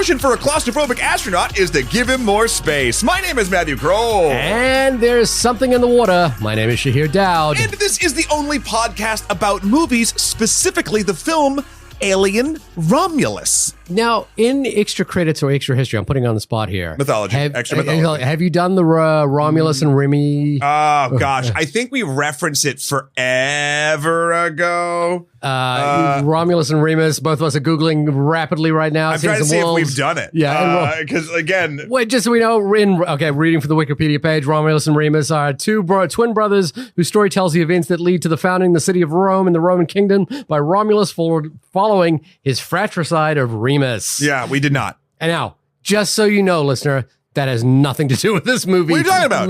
solution for a claustrophobic astronaut is to give him more space. My name is Matthew Kroll. And there's something in the water. My name is Shahir Dowd. And this is the only podcast about movies, specifically the film Alien Romulus. Now, in extra credits or extra history, I'm putting on the spot here. Extra mythology. Have you done the Romulus and Remy? Oh, gosh. I think we referenced it forever ago. Romulus and Remus, both of us are Googling rapidly right now. I'm trying to see if we've done it. Yeah. Because, again... Wait, just so we know, reading from the Wikipedia page, Romulus and Remus are two twin brothers whose story tells the events that lead to the founding of the city of Rome in the Roman kingdom by Romulus following his fratricide of Remus. Yeah, we did not. And now, just so you know, listener, that has nothing to do with this movie. What are you talking about?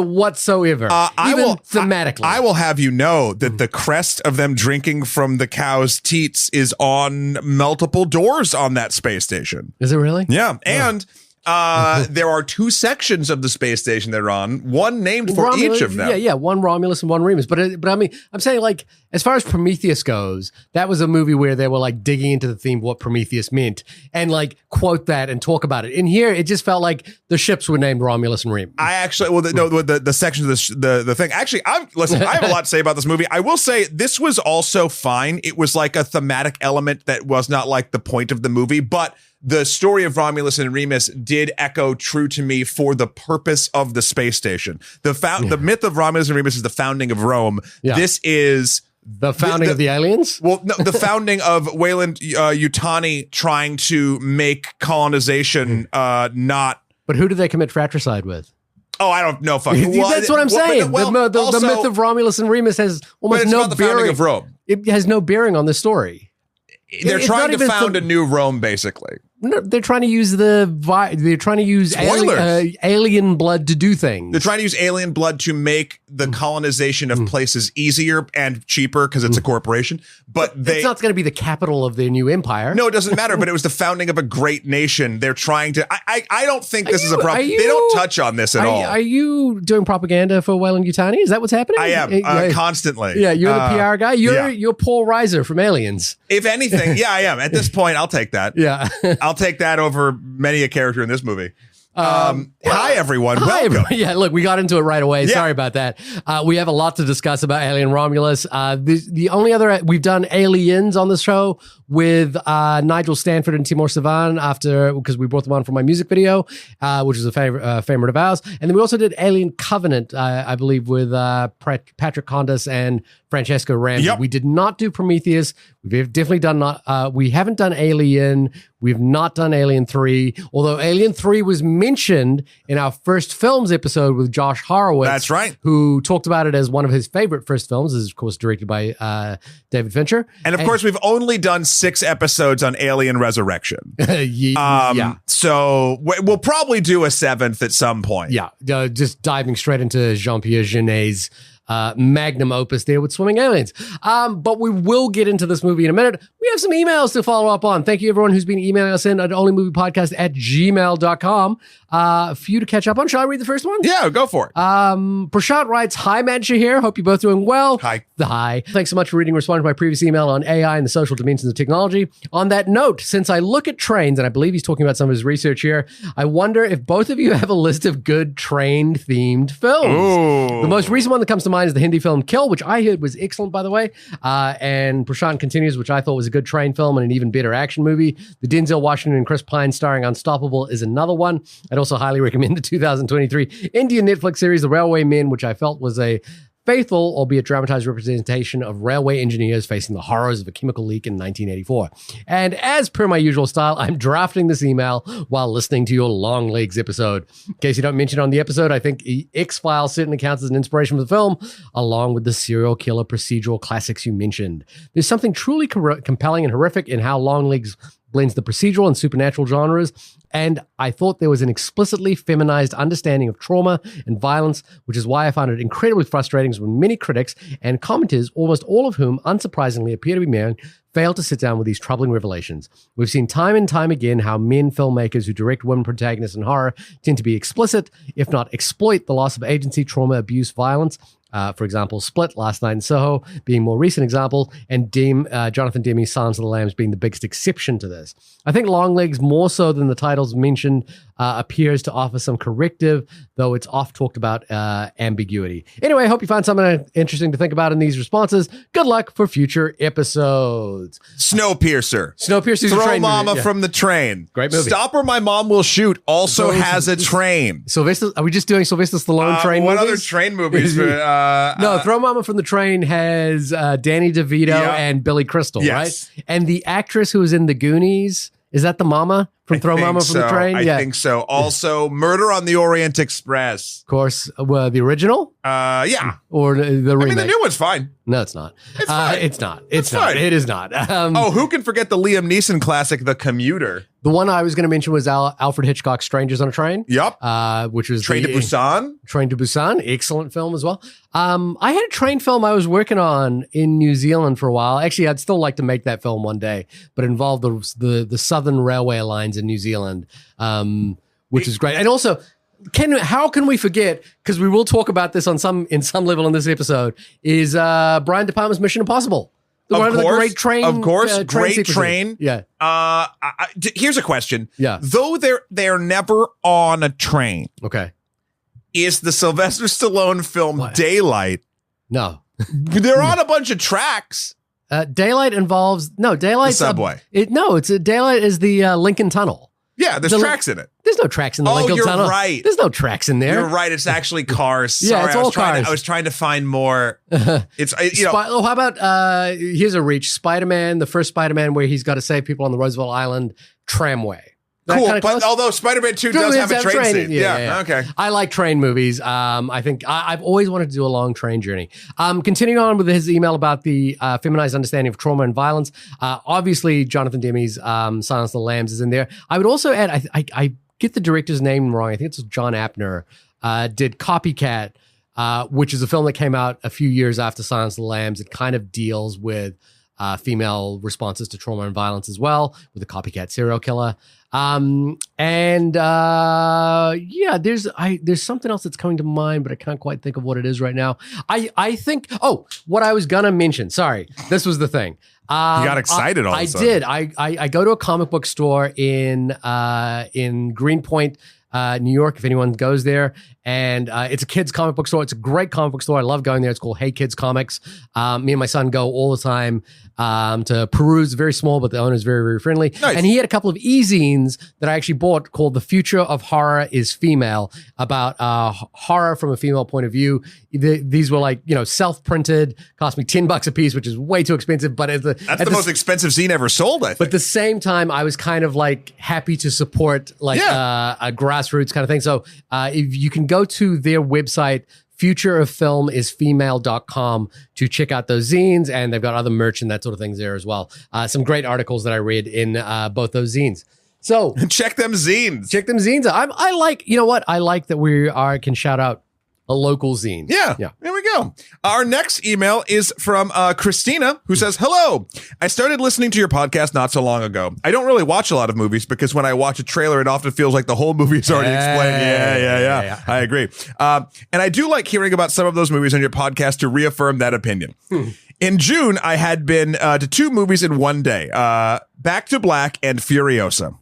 Whatsoever. Thematically. I will have you know that the crest of them drinking from the cow's teats is on multiple doors on that space station. Is it really? Yeah. And there are two sections of the space station they're on, one named for Romulus, each of them. Yeah, one Romulus and one Remus. But I mean, I'm saying, like, as far as Prometheus goes, that was a movie where they were like digging into the theme of what Prometheus meant and like quote that and talk about it. In here, it just felt like the ships were named Romulus and Remus. I actually, the section of the thing. Actually, I have a lot to say about this movie. I will say this was also fine. It was like a thematic element that was not like the point of the movie, but the story of Romulus and Remus did echo true to me for the purpose of the space station. The myth of Romulus and Remus is the founding of Rome. Yeah. This is the founding of the aliens? Well, no, the founding of Weyland Yutani trying to make colonization not. But who did they commit fratricide with? Oh, I don't know. That's what I'm saying. The myth of Romulus and Remus has almost no bearing. Founding of Rome. It has no bearing on the story. They're trying to found a new Rome, basically. No, they're trying to use alien blood to do things. They're trying to use alien blood to make the colonization of places easier and cheaper because it's a corporation. But it's not going to be the capital of their new empire. No, it doesn't matter. But it was the founding of a great nation. They're trying to. I don't think this is a problem. They don't touch on this at all. Are you doing propaganda for Weyland Yutani? Is that what's happening? I am constantly. Yeah, you're the PR guy. You're Paul Reiser from Aliens. If anything, yeah, I am. At this point, I'll take that. Yeah, I'll take that over many a character in this movie. Hi, everyone. Welcome. Yeah, look, we got into it right away. Yeah. Sorry about that. We have a lot to discuss about Alien Romulus. The only other, we've done Aliens on the show with Nigel Stanford and Timur Savan because we brought them on for my music video, which is a favorite of ours. And then we also did Alien Covenant, I believe, with Patrick Condas and Francesco Ramsey. Yep. We did not do Prometheus. We've definitely done we haven't done Alien. We've not done Alien 3, although Alien 3 was mentioned in our first films episode with Josh Horowitz. That's right. Who talked about it as one of his favorite first films. This is, of course, directed by David Fincher. And of course, we've only done 6 episodes on Alien Resurrection. Yeah. So we'll probably do a 7th at some point. Yeah. Just diving straight into Jean-Pierre Genet's magnum opus there with swimming aliens. But we will get into this movie in a minute. We have some emails to follow up on. Thank you, everyone who's been emailing us in at onlymoviepodcast@gmail.com for you to catch up on. Shall I read the first one? Yeah, go for it. Prashant writes, "Hi, Matt Shahir. Hope you're both doing well." Hi. Hi. Thanks so much for reading and responding to my previous email on AI and the social dimensions of technology. On that note, since I look at trains, and I believe he's talking about some of his research here, I wonder if both of you have a list of good train-themed films. Ooh. The most recent one that comes to mind is the Hindi film Kill, which I heard was excellent, by the way. And Prashant continues, which I thought was a good train film and an even better action movie. The Denzel Washington and Chris Pine starring Unstoppable is another one. I'd also highly recommend the 2023 Indian Netflix series The Railway Men, which I felt was a faithful, albeit dramatized representation of railway engineers facing the horrors of a chemical leak in 1984. And as per my usual style, I'm drafting this email while listening to your Long Legs episode. In case you don't mention it on the episode, I think X-Files certainly counts as an inspiration for the film, along with the serial killer procedural classics you mentioned. There's something truly compelling and horrific in how Long Legs blends the procedural and supernatural genres, and I thought there was an explicitly feminized understanding of trauma and violence, which is why I found it incredibly frustrating when many critics and commenters, almost all of whom unsurprisingly appear to be men, fail to sit down with these troubling revelations. We've seen time and time again how men filmmakers who direct women protagonists in horror tend to be explicit, if not exploit the loss of agency, trauma, abuse, violence. For example, Split, Last Night in Soho being more recent example, and Jonathan Demme's Silence of the Lambs being the biggest exception to this. I think Longlegs, more so than the titles mentioned, appears to offer some corrective, though it's oft talked about ambiguity. Anyway, I hope you found something interesting to think about in these responses. Good luck for future episodes. Snowpiercer. Snowpiercer's a Throw train Mama movie. Yeah. from the train. Great movie. Stop or My Mom Will Shoot also has a train. Sylvester, are we just doing Sylvester Stallone train what movies? Other train movies? No, Throw Mama from the Train has Danny DeVito and Billy Crystal, yes. right? And the actress who was in The Goonies, is that the mama from Throw Mama from the Train? I think so. Also, Murder on the Orient Express. Of course, the original? Yeah. Or the remake? I mean, the new one's fine. No, it's not. It's fine. It's not. It's not. fine. It is not. Who can forget the Liam Neeson classic, The Commuter? The one I was going to mention was Alfred Hitchcock's Strangers on a Train. Yep. Which was Train to Busan. Train to Busan, excellent film as well. I had a train film I was working on in New Zealand for a while. Actually, I'd still like to make that film one day, but it involved the Southern Railway lines in New Zealand, which is great. And also, how can we forget? Because we will talk about this in some level in this episode. Is Brian De Palma's Mission Impossible? Of course, great train. Of course, train great train. Yeah. Here's a question. Yeah. Though they're never on a train. Okay. Is the Sylvester Stallone film Daylight? No. They're on a bunch of tracks. Daylight involves Daylight. The subway. Daylight is the Lincoln Tunnel. Yeah, there's tracks in it. There's no tracks in the Lincoln Tunnel. Oh, you're right. There's no tracks in there. You're right. It's actually cars. Yeah, Sorry, it's all cars. I was trying to find more. It's how about here's a reach: Spider-Man, the first Spider-Man, where he's got to save people on the Roosevelt Island tramway. Cool, but although Spider-Man 2 does have a train scene. Yeah, okay. I like train movies. I think I've always wanted to do a long train journey. Continuing on with his email about the feminized understanding of trauma and violence. Obviously, Jonathan Demme's Silence of the Lambs is in there. I would also add, I get the director's name wrong. I think it's John Apner. Did Copycat, which is a film that came out a few years after Silence of the Lambs. It kind of deals with female responses to trauma and violence as well, with a copycat serial killer. There's something else that's coming to mind, but I can't quite think of what it is right now. I think what I was gonna mention. Sorry, this was the thing. You got excited all of a sudden. I did. I go to a comic book store in Greenpoint, New York, if anyone goes there. And it's a kids comic book store. It's a great comic book store. I love going there. It's called Hey Kids Comics. Me and my son go all the time to peruse. Very small, but the owner is very, very friendly. Nice. And he had a couple of e-zines that I actually bought called The Future of Horror is Female, about horror from a female point of view. These were like, self-printed, cost me $10 a piece, which is way too expensive. But that's the most expensive zine ever sold, I think. But at the same time, I was kind of like happy to support a grassroots kind of thing. So if you can go to their website, futureoffilmisfemale.com, to check out those zines, and they've got other merch and that sort of things there as well. Some great articles that I read in both those zines. So check them zines. I like, I like that we can shout out a local zine. Yeah. There we go. Our next email is from Christina, who says, "Hello. I started listening to your podcast not so long ago. I don't really watch a lot of movies because when I watch a trailer, it often feels like the whole movie is already explained." Yeah. I agree. And I do like hearing about some of those movies on your podcast to reaffirm that opinion. In June, I had been to 2 movies in one day, Back to Black and Furiosa.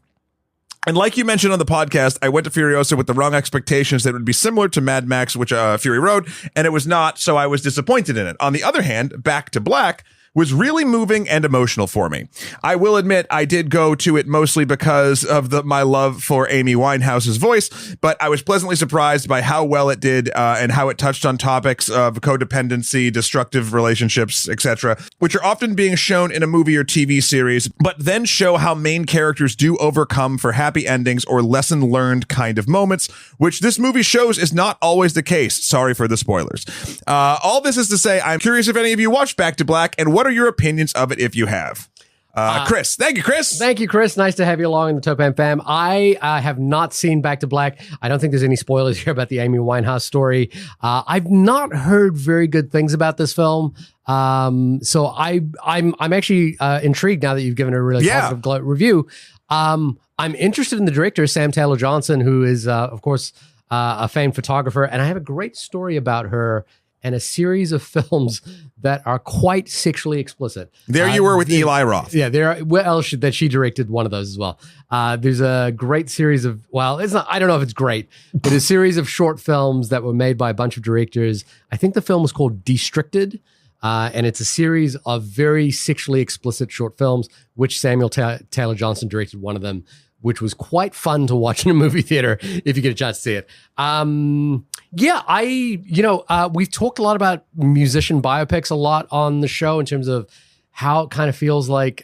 And like you mentioned on the podcast, I went to Furiosa with the wrong expectations that it would be similar to Mad Max, which Fury Road, and it was not, so I was disappointed in it. On the other hand, Back to Black was really moving and emotional for me. I will admit I did go to it mostly because of my love for Amy Winehouse's voice, but I was pleasantly surprised by how well it did and how it touched on topics of codependency, destructive relationships, etc., which are often being shown in a movie or TV series, but then show how main characters do overcome for happy endings or lesson learned kind of moments, which this movie shows is not always the case. Sorry for the spoilers. All this is to say, I'm curious if any of you watched Back to Black, and what are your opinions of it if you have? Chris. Thank you, Chris. Thank you, Chris. Nice to have you along in the Topam fam. I have not seen Back to Black. I don't think there's any spoilers here about the Amy Winehouse story. I've not heard very good things about this film. So I'm actually intrigued now that you've given a really positive review. I'm interested in the director, Sam Taylor Johnson, who is, of course, a famed photographer. And I have a great story about her and a series of films that are quite sexually explicit. There you were with Eli Roth. Yeah, that she directed one of those as well. There's a great series of, it's not, I don't know if it's great, but a series of short films that were made by a bunch of directors. I think the film was called Districted, and it's a series of very sexually explicit short films, which Samuel Taylor Johnson directed one of them, which was quite fun to watch in a movie theater if you get a chance to see it. We've talked a lot about musician biopics a lot on the show in terms of how it kind of feels like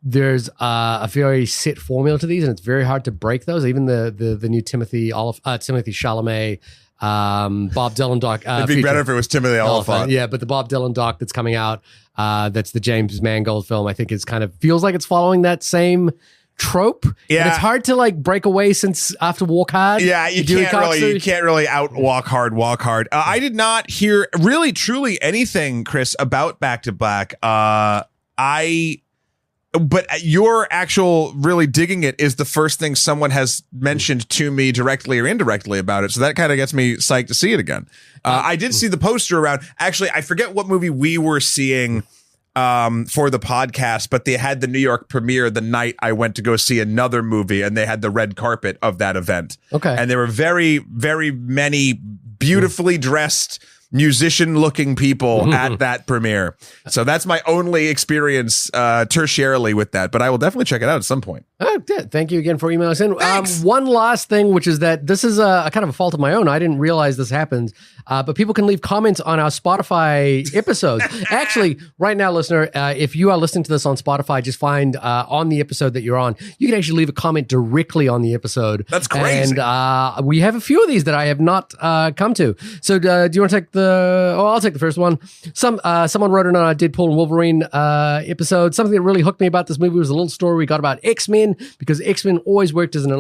there's a very set formula to these, and it's very hard to break those. Even the new Timothy Chalamet, Bob Dylan doc. It'd be better if it was Timothy Oliphant. Yeah, but the Bob Dylan doc that's coming out, that's the James Mangold film, I think is kind of feels like it's following that same trope. Yeah, and it's hard to like break away since after Walk Hard. Yeah, you can't really out walk hard. I did not hear really truly anything, Chris, about Back to Black. But your actual really digging it is the first thing someone has mentioned to me directly or indirectly about it. So that kind of gets me psyched to see it again. I did see the poster around. Actually, I forget what movie we were seeing for the podcast, but they had the New York premiere the night I went to go see another movie, and they had the red carpet of that event. Okay. And there were very, very many beautifully dressed musician-looking people at that premiere. So that's my only experience tertiarily with that, but I will definitely check it out at some point. Oh, good. Thank you again for emailing us in. One last thing, which is that this is a kind of a fault of my own. I didn't realize this happened, but people can leave comments on our Spotify episodes. Actually, right now, listener, if you are listening to this on Spotify, just find on the episode that you're on, you can actually leave a comment directly on the episode. That's crazy. And we have a few of these that I have not come to. So do you want to take I'll take the first one. Someone wrote in on our Deadpool and Wolverine episode. Something that really hooked me about this movie was a little story we got about X-Men, because X-Men always worked as an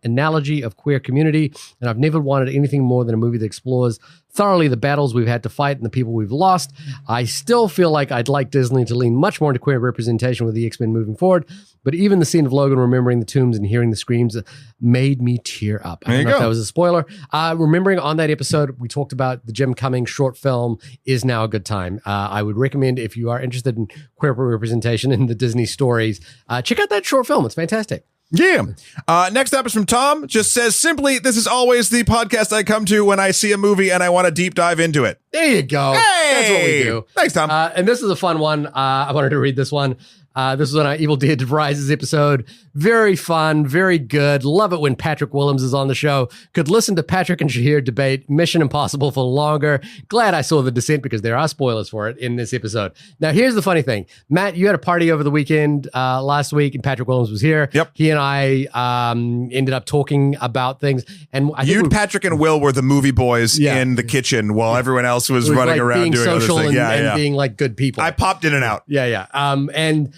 analogy of queer community, and I've never wanted anything more than a movie that explores thoroughly the battles we've had to fight and the people we've lost. I still feel like I'd like Disney to lean much more into queer representation with the X-Men moving forward, but even the scene of Logan remembering the tombs and hearing the screams made me tear up. I don't know if that was a spoiler. Remembering on that episode, we talked about the Jim Cummings short film Is Now a Good Time. I would recommend, if you are interested in queer representation in the Disney stories, check out that short film. It's fantastic. Yeah. Next up is from Tom. Just says simply, this is always the podcast I come to when I see a movie and I want to deep dive into it. There you go. Hey! That's what we do. Thanks, Tom. And this is a fun one. I wanted to read this one. This was on our Evil Dead Rises episode. Very fun, very good. Love it when Patrick Willems is on the show. Could listen to Patrick and Shahir debate Mission Impossible for longer. Glad I saw The Descent because there are spoilers for it in this episode. Now, here's the funny thing. Matt, you had a party over the weekend last week, and Patrick Willems was here. Yep. He and I ended up talking about things. And Patrick and Will were the movie boys in the kitchen while everyone else was running like around being doing social other things. and being like good people. I popped in and out. Yeah. And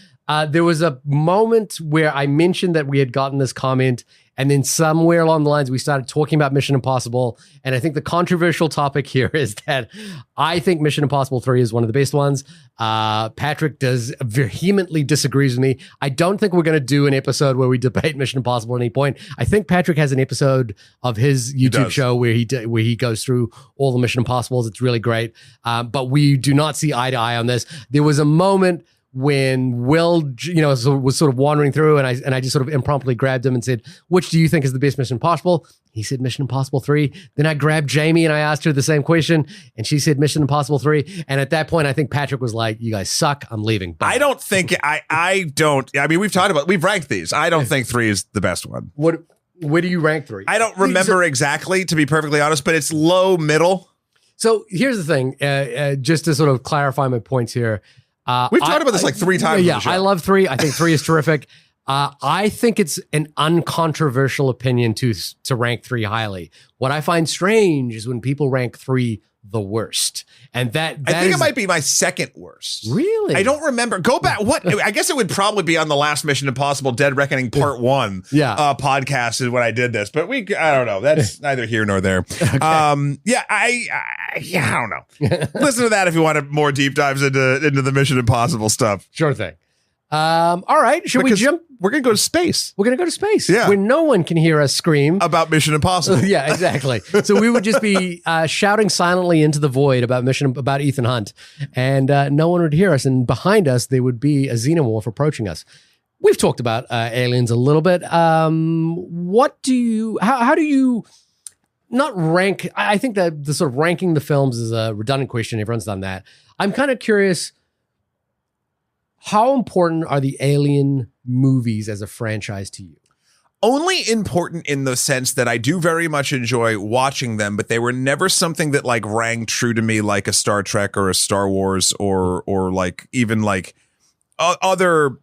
there was a moment where I mentioned that we had gotten this comment, and then somewhere along the lines, we started talking about Mission Impossible. And I think the controversial topic here is that I think Mission Impossible 3 is one of the best ones. Patrick vehemently disagrees with me. I don't think we're going to do an episode where we debate Mission Impossible at any point. I think Patrick has an episode of his YouTube show where he goes through all the Mission Impossibles. It's really great. But we do not see eye to eye on this. There was a moment when Will, was sort of wandering through, and I just sort of impromptu grabbed him and said, "Which do you think is the best Mission Impossible?" He said Mission Impossible 3. Then I grabbed Jamie and I asked her the same question, and she said Mission Impossible 3. And at that point, I think Patrick was like, "You guys suck. I'm leaving." Bye. I don't think I don't. I mean, we've ranked these. I don't think 3 is the best one. Where do you rank 3? I don't remember exactly, to be perfectly honest, but it's low middle. So here's the thing, just to sort of clarify my points here. We've talked about this like 3 times. Yeah, I love 3. I think 3 is terrific. I think it's an uncontroversial opinion to rank 3 highly. What I find strange is when people rank 3 the worst. And that I think is, it might be my second worst. Really? I don't remember. Go back. What? I guess it would probably be on the last Mission Impossible Dead Reckoning Part 1 podcast is when I did this. But I don't know. That's neither here nor there. Okay. I don't know. Listen to that if you want more deep dives into the Mission Impossible stuff. Sure thing. All right. Should we jump? We're going to go to space. We're going to go to space. Yeah. Where no one can hear us scream. About Mission Impossible. Yeah, exactly. So we would just be shouting silently into the void about Ethan Hunt. And no one would hear us. And behind us, there would be a xenomorph approaching us. We've talked about aliens a little bit. How do you not rank? I think that the sort of ranking the films is a redundant question. Everyone's done that. I'm kind of curious. How important are the Alien movies as a franchise to you? Only important in the sense that I do very much enjoy watching them, but they were never something that like rang true to me like a Star Trek or a Star Wars or like even like other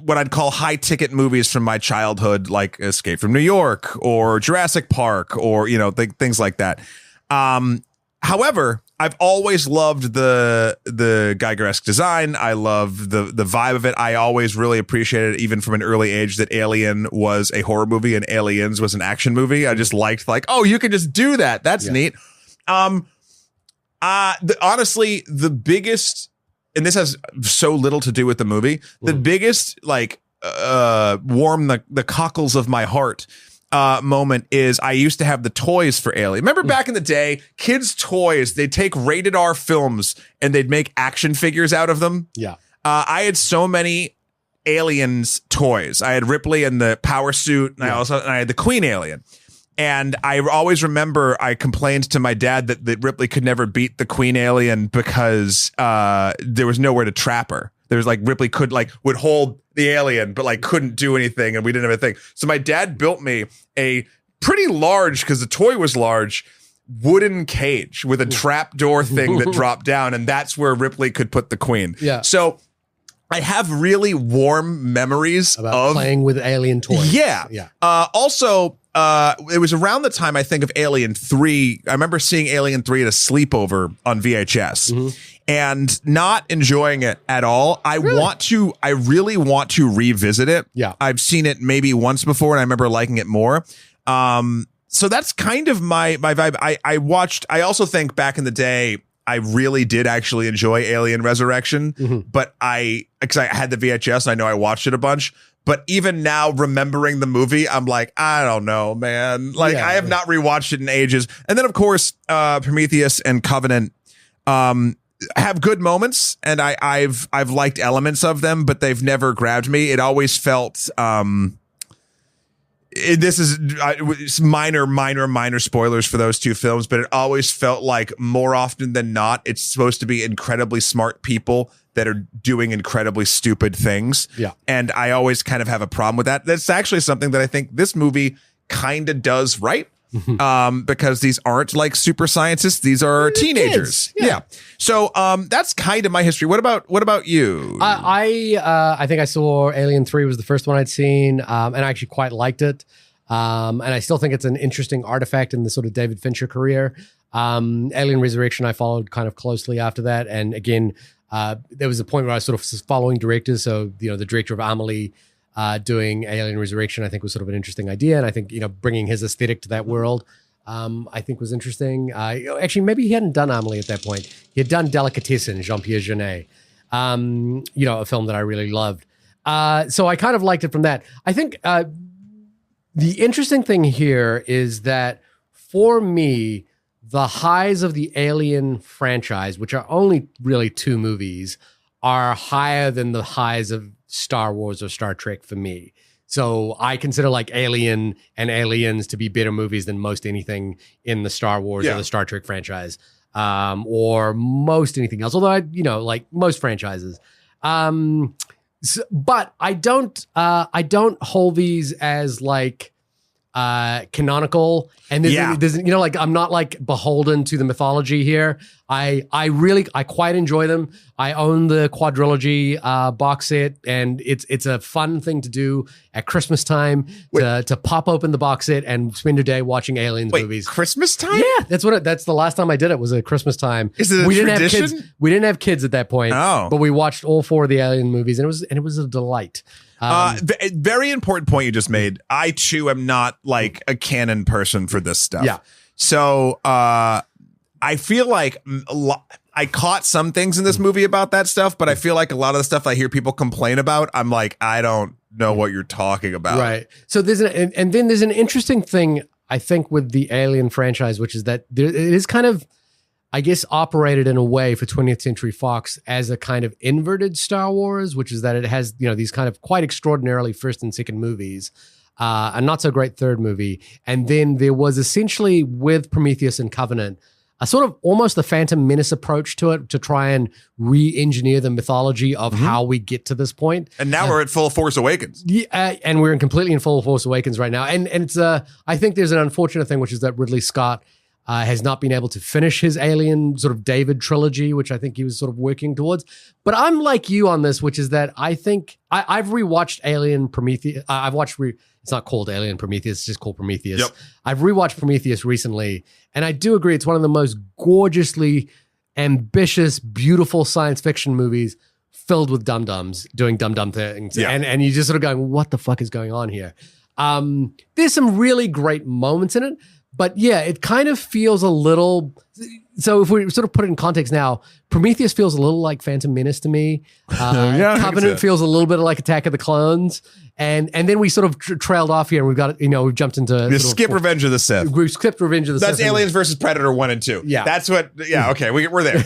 what I'd call high ticket movies from my childhood, like Escape from New York or Jurassic Park or, things like that. However, I've always loved the Geiger-esque design. I love the vibe of it. I always really appreciated, even from an early age, that Alien was a horror movie and Aliens was an action movie. I just liked you can just do that. That's neat. Honestly, the biggest, and this has so little to do with the movie, the biggest warm the cockles of my heart moment is I used to have the toys for Alien. Remember back in the day, kids' toys, they'd take rated R films and they'd make action figures out of them. Yeah. I had so many Aliens toys. I had Ripley in the power suit, and I had the Queen Alien. And I always remember I complained to my dad that Ripley could never beat the Queen Alien because there was nowhere to trap her. There was Ripley would hold the alien, but couldn't do anything, and we didn't have a thing. So my dad built me a pretty large, because the toy was large, wooden cage with a trap door thing that dropped down, and that's where Ripley could put the Queen. Yeah. So I have really warm memories of playing with alien toys. Yeah. Yeah. Also, it was around the time I think of Alien 3. I remember seeing Alien 3 at a sleepover on VHS and not enjoying it at all. I really want to revisit it. Yeah. I've seen it maybe once before and I remember liking it more. So that's kind of my vibe. I also think back in the day, I really did actually enjoy Alien Resurrection, but because I had the VHS, I know I watched it a bunch. But even now, remembering the movie, I'm like, I don't know, man. I have not rewatched it in ages. And then, of course, Prometheus and Covenant have good moments, and I've liked elements of them, but they've never grabbed me. It always felt. This is minor spoilers for those two films, but it always felt like more often than not, it's supposed to be incredibly smart people that are doing incredibly stupid things. Yeah. And I always kind of have a problem with that. That's actually something that I think this movie kind of does right. Because these aren't super scientists. These are teenagers. Yeah. So that's kind of my history. What about you? I think I saw Alien 3 was the first one I'd seen, and I actually quite liked it. And I still think it's an interesting artifact in the sort of David Fincher career. Alien Resurrection I followed kind of closely after that. And again, there was a point where I was sort of following directors. So, the director of Amelie doing Alien Resurrection, I think was sort of an interesting idea. And I think, bringing his aesthetic to that world, I think was interesting. Actually, maybe he hadn't done Amelie at that point. He had done Delicatessen, Jean-Pierre Jeunet, a film that I really loved. So I kind of liked it from that. I think the interesting thing here is that for me, the highs of the Alien franchise, which are only really 2 movies, are higher than the highs of Star Wars or Star Trek for me. So I consider Alien and Aliens to be better movies than most anything in the Star Wars or the Star Trek franchise, or most anything else. Although most franchises. But I don't hold these as canonical, and there's you know, like I'm not like beholden to the mythology here. I quite enjoy them. I own the quadrilogy box set, and it's a fun thing to do at Christmas time to pop open the box set and spend a day watching Aliens movies. Christmas time? Yeah, that's the last time I did it, was at Christmas time. Is it a tradition? We didn't have kids at that point. But we watched all 4 of the Alien movies, and it was a delight. Very important point you just made. I too am not like a canon person for this stuff. Yeah. So I feel like I caught some things in this movie about that stuff, but I feel like a lot of the stuff I hear people complain about, I'm like, I don't know what you're talking about. Right. So there's and then there's an interesting thing, I think, with the Alien franchise, which is that it is kind of, I guess, operated in a way for 20th Century Fox as a kind of inverted Star Wars, which is that it has, you know, these kind of quite extraordinarily first and second movies, a not so great third movie. And then there was essentially, with Prometheus and Covenant, a sort of almost a Phantom Menace approach to it, to try and re-engineer the mythology of how we get to this point. And now we're at full Force Awakens. Yeah, and we're completely in full Force Awakens right now. And it's I think there's an unfortunate thing, which is that Ridley Scott has not been able to finish his Alien sort of David trilogy, which I think he was sort of working towards. But I'm like you on this, which is that I think I've rewatched Alien Prometheus. It's not called Alien Prometheus, it's just called Prometheus. Yep. I've rewatched Prometheus recently, and I do agree it's one of the most gorgeously ambitious, beautiful science fiction movies filled with dum-dums doing dum-dum things. Yeah. And you're just sort of going, what the fuck is going on here? There's some really great moments in it, but yeah, it kind of feels a little... So if we sort of put it in context now, Prometheus feels a little like Phantom Menace to me. Covenant feels a little bit like Attack of the Clones. And then we sort of trailed off here, and we've jumped into... Skip Revenge of the Sith. We've skipped Revenge of the Sith. That's Aliens versus Predator 1 and 2. Yeah. That's what... Yeah, okay, we're there.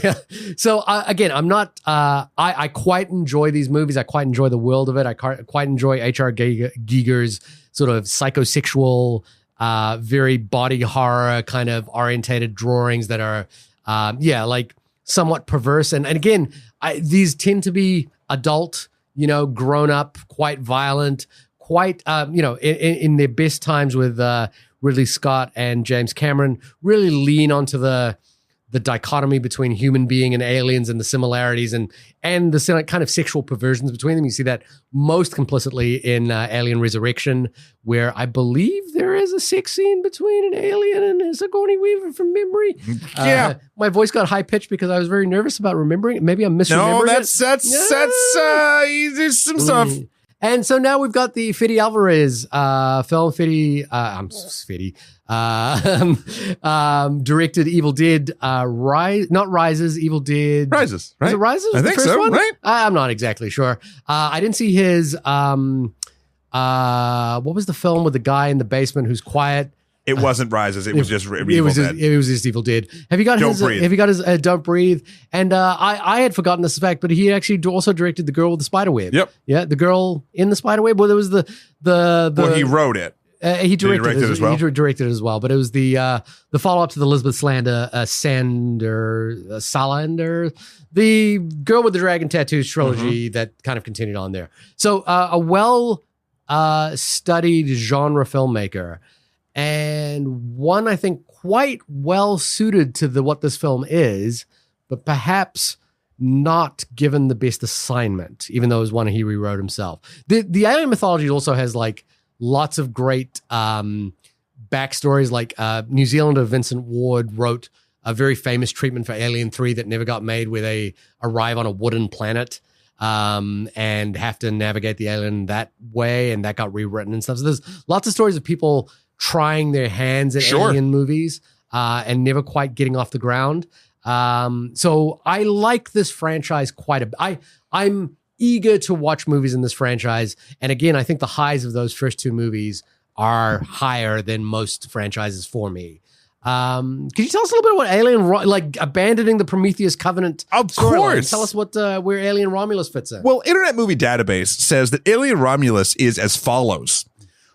So again, I'm not... I quite enjoy these movies. I quite enjoy the world of it. I quite enjoy H.R. Giger's sort of psychosexual... very body horror kind of orientated drawings that are, like somewhat perverse. And again, these tend to be adult, grown up, quite violent, quite, in their best times with Ridley Scott and James Cameron, really lean onto the dichotomy between human being and aliens and the similarities and the kind of sexual perversions between them. You see that most complicitly in Alien Resurrection, where I believe there is a sex scene between an alien and a Sigourney Weaver from memory. Yeah. My voice got high pitched because I was very nervous about remembering it. Maybe I'm misremembering there's some stuff. And so now we've got the Fede Álvarez film. Directed Evil Dead, Evil Dead. Rises, right? Is it Rises? I think so, right? I'm not exactly sure. I didn't see his, what was the film with the guy in the basement who's quiet? It wasn't Rises. It was just Evil Dead. It was just Evil Dead. Have you got Don't Breathe? Have you got his Don't Breathe? And I had forgotten this fact, but he actually also directed The Girl with the Spiderweb. Yep. Yeah, The Girl in the Spiderweb. Well, there was the. Well, he wrote it. He directed it as well. He directed it as well, but it was the follow up to the Elizabeth Salander, the Girl with the Dragon Tattoos trilogy that kind of continued on there. So a well studied genre filmmaker, and one I think quite well suited to what this film is, but perhaps not given the best assignment, even though it was one he rewrote himself. The alien mythology also has like lots of great backstories. Like New Zealander Vincent Ward wrote a very famous treatment for Alien 3 that never got made, where they arrive on a wooden planet and have to navigate the alien that way, and that got rewritten and stuff. So there's lots of stories of people trying their hands at alien movies and never quite getting off the ground. So I like this franchise quite a bit. I'm eager to watch movies in this franchise. And again, I think the highs of those first 2 movies are higher than most franchises for me. Could you tell us a little bit about Alien, like abandoning the Prometheus Covenant? Of course. Tell us where Alien Romulus fits in. Well, Internet Movie Database says that Alien Romulus is as follows.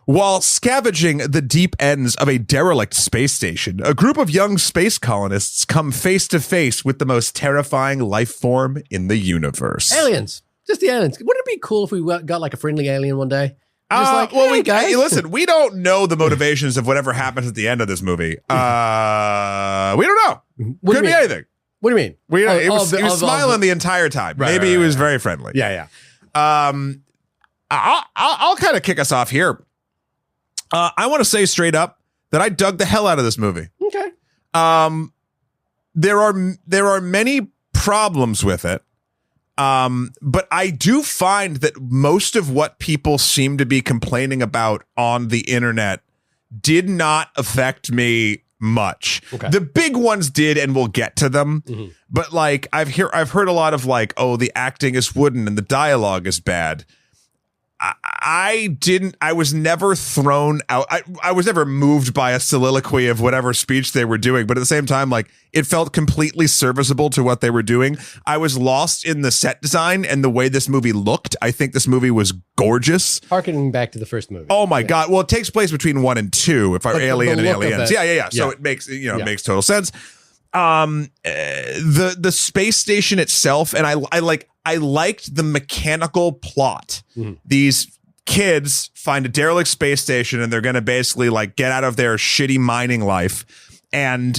While scavenging the deep ends of a derelict space station, a group of young space colonists come face to face with the most terrifying life form in the universe. Aliens. Just the aliens. Wouldn't it be cool if we got like a friendly alien one day? Just like, well, hey, guys. listen, we don't know the motivations of whatever happens at the end of this movie. We don't know. Could be anything. What do you mean? He was smiling the entire time. Maybe he was very friendly. Yeah. I'll kind of kick us off here. I want to say straight up that I dug the hell out of this movie. Okay. There are many problems with it. But I do find that most of what people seem to be complaining about on the internet did not affect me much. Okay. The big ones did, and we'll get to them. Mm-hmm. But like I've heard a lot of like, oh, the acting is wooden and the dialogue is bad. I was never thrown out. I was never moved by a soliloquy of whatever speech they were doing. But at the same time, like it felt completely serviceable to what they were doing. I was lost in the set design and the way this movie looked. I think this movie was gorgeous. Harkening back to the first movie. Oh my God. Well, it takes place between 1 and 2. If I Alien and Aliens. Yeah. So it makes, it makes total sense. The space station itself, and I liked the mechanical plot. Mm-hmm. These kids find a derelict space station and they're going to basically like get out of their shitty mining life. And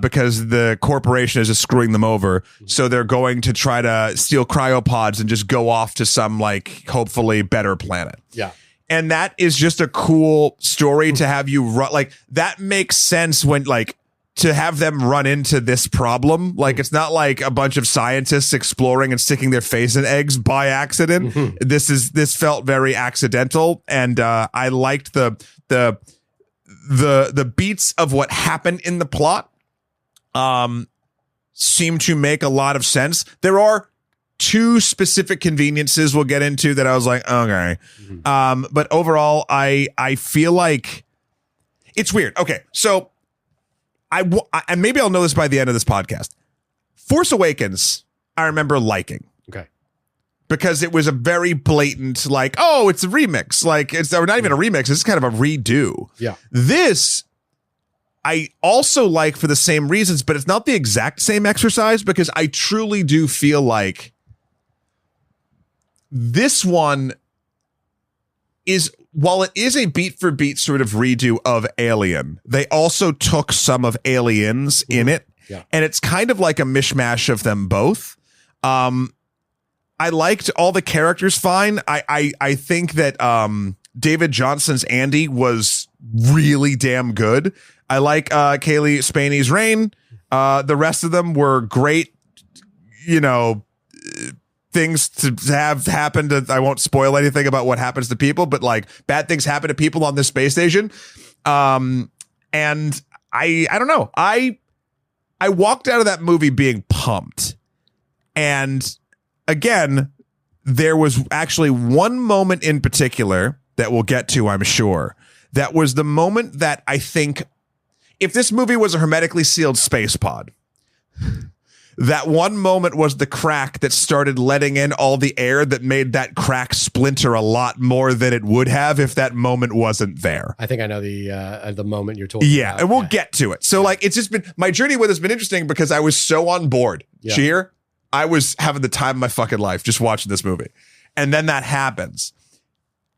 because the corporation is just screwing them over. Mm-hmm. So they're going to try to steal cryopods and just go off to some like hopefully better planet. Yeah. And that is just a cool story to have you run. Like that makes sense when like, to have them run into this problem. Like it's not like a bunch of scientists exploring and sticking their face in eggs by accident. Mm-hmm. This felt very accidental, and I liked the beats of what happened in the plot seem to make a lot of sense. There are 2 specific conveniences we'll get into that I was like, okay. Mm-hmm. But overall, I feel like it's weird. Okay, so and maybe I'll know this by the end of this podcast. Force Awakens, I remember liking. Okay. Because it was a very blatant, like, oh, it's a remix. Like, it's not even a remix. It's kind of a redo. Yeah. This, I also like for the same reasons, but it's not the exact same exercise because I truly do feel like this one is, while it is a beat for beat sort of redo of Alien, they also took some of Aliens in it. Yeah. And it's kind of like a mishmash of them both. I liked all the characters fine. I think that David Johnson's Andy was really damn good. I like Kaylee Spaney's Rain. The rest of them were great, things to have happened. I won't spoil anything about what happens to people, but like bad things happen to people on this space station. And I don't know. I walked out of that movie being pumped. And again, there was actually one moment in particular that we'll get to, I'm sure. That was the moment that I think if this movie was a hermetically sealed space pod, that one moment was the crack that started letting in all the air that made that crack splinter a lot more than it would have if that moment wasn't there. I think I know the moment you're talking about. Yeah, and we'll get to it. So like, it's just been, my journey with it has been interesting because I was so on board. Yeah. Cheer. I was having the time of my fucking life just watching this movie. And then that happens.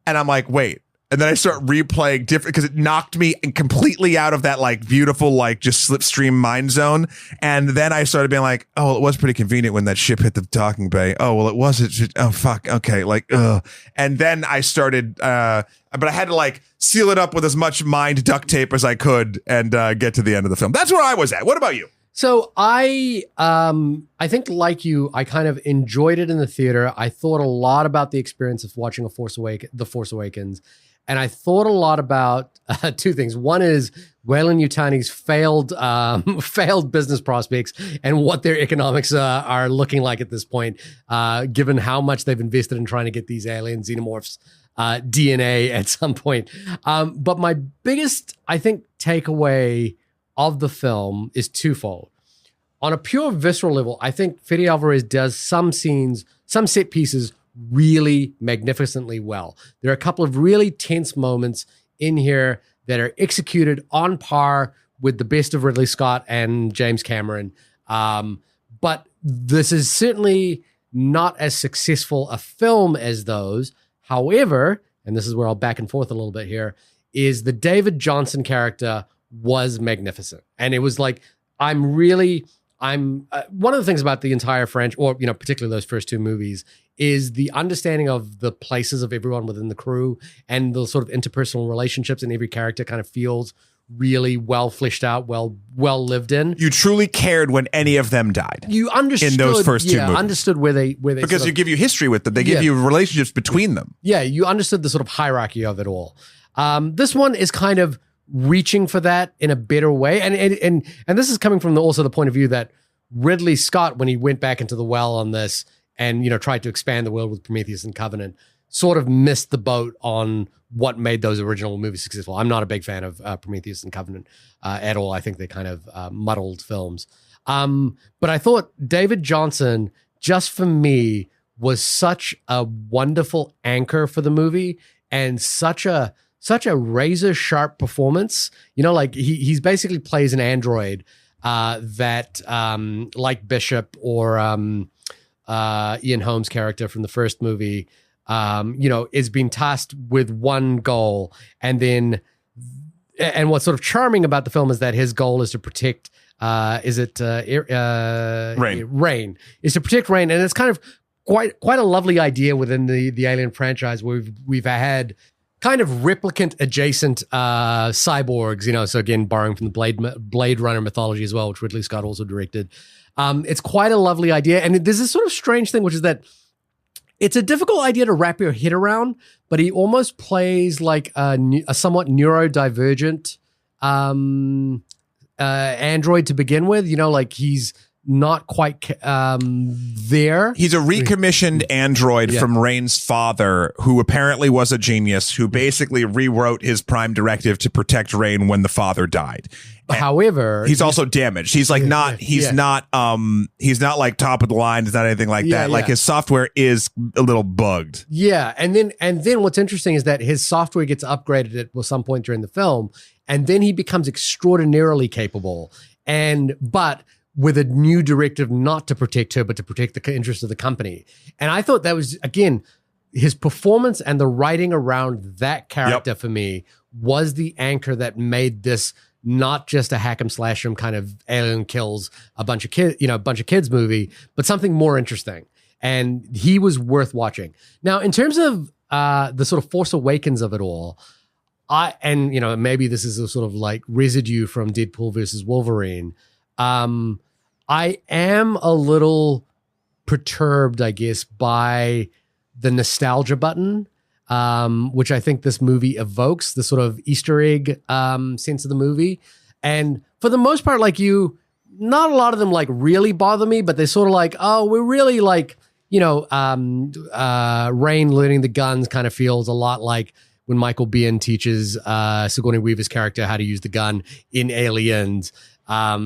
And I'm like, wait. And then I start replaying different because it knocked me completely out of that like beautiful, like just slipstream mind zone. And then I started being like, oh, well, it was pretty convenient when that ship hit the docking bay. Oh, well, it wasn't. Oh, fuck. Okay. Like, ugh. And then I started, but I had to like seal it up with as much mind duct tape as I could and get to the end of the film. That's where I was at. What about you? So I think like you, I kind of enjoyed it in the theater. I thought a lot about the experience of watching The Force Awakens. And I thought a lot about 2 things. One is Wayland Yutani's failed business prospects and what their economics are looking like at this point, given how much they've invested in trying to get these alien xenomorphs DNA at some point. But my biggest, I think, takeaway of the film is twofold. On a pure visceral level, I think Fede Álvarez does some scenes, some set pieces really magnificently well. There are a couple of really tense moments in here that are executed on par with the best of Ridley Scott and James Cameron. But this is certainly not as successful a film as those. However, and this is where I'll back and forth a little bit here, is the David Johnson character was magnificent. And it was like, one of the things about the entire French, or, particularly those first two movies, is the understanding of the places of everyone within the crew and the sort of interpersonal relationships, and every character kind of feels really well fleshed out, well lived in. You truly cared when any of them died. You understood in those first two movies. Understood where they because they give you history with them. They give you relationships between them. Yeah, you understood the sort of hierarchy of it all. This one is kind of reaching for that in a better way, and this is coming from also the point of view that Ridley Scott, when he went back into the well on this and tried to expand the world with Prometheus and Covenant, sort of missed the boat on what made those original movies successful. I'm not a big fan of Prometheus and Covenant at all. I think they kind of muddled films. But I thought David Johnson, just for me, was such a wonderful anchor for the movie, and such a razor sharp performance. Like he's basically plays an android that like Bishop or Ian Holmes' character from the first movie, is being tasked with one goal. And what's sort of charming about the film is that his goal is to protect, Rain. Rain. Is to protect Rain. And it's kind of quite a lovely idea within the Alien franchise, where we've had kind of replicant adjacent cyborgs, so again, borrowing from the Blade Runner mythology as well, which Ridley Scott also directed. It's quite a lovely idea. And there's this sort of strange thing, which is that it's a difficult idea to wrap your head around, but he almost plays like a somewhat neurodivergent android to begin with. Like he's not quite there. He's a recommissioned android from Rain's father, who apparently was a genius, who basically rewrote his prime directive to protect Rain when the father died. However, he's also damaged. He's like he's not like top of the line. He's not anything like that. Like his software is a little bugged. Yeah. And then what's interesting is that his software gets upgraded at some point during the film, and then he becomes extraordinarily capable. But with a new directive not to protect her, but to protect the interests of the company. And I thought that was, again, his performance and the writing around that character for me was the anchor that made this not just a hack 'em slash 'em kind of alien kills a bunch of kids movie, but something more interesting. And he was worth watching. Now, in terms of the sort of Force Awakens of it all, maybe this is a sort of like residue from Deadpool versus Wolverine. I am a little perturbed, I guess, by the nostalgia button, which I think this movie evokes, the sort of Easter egg sense of the movie. And for the most part, like not a lot of them like really bother me, but they're sort of like, oh, we're really like, Rain learning the guns kind of feels a lot like when Michael Biehn teaches Sigourney Weaver's character how to use the gun in Aliens. I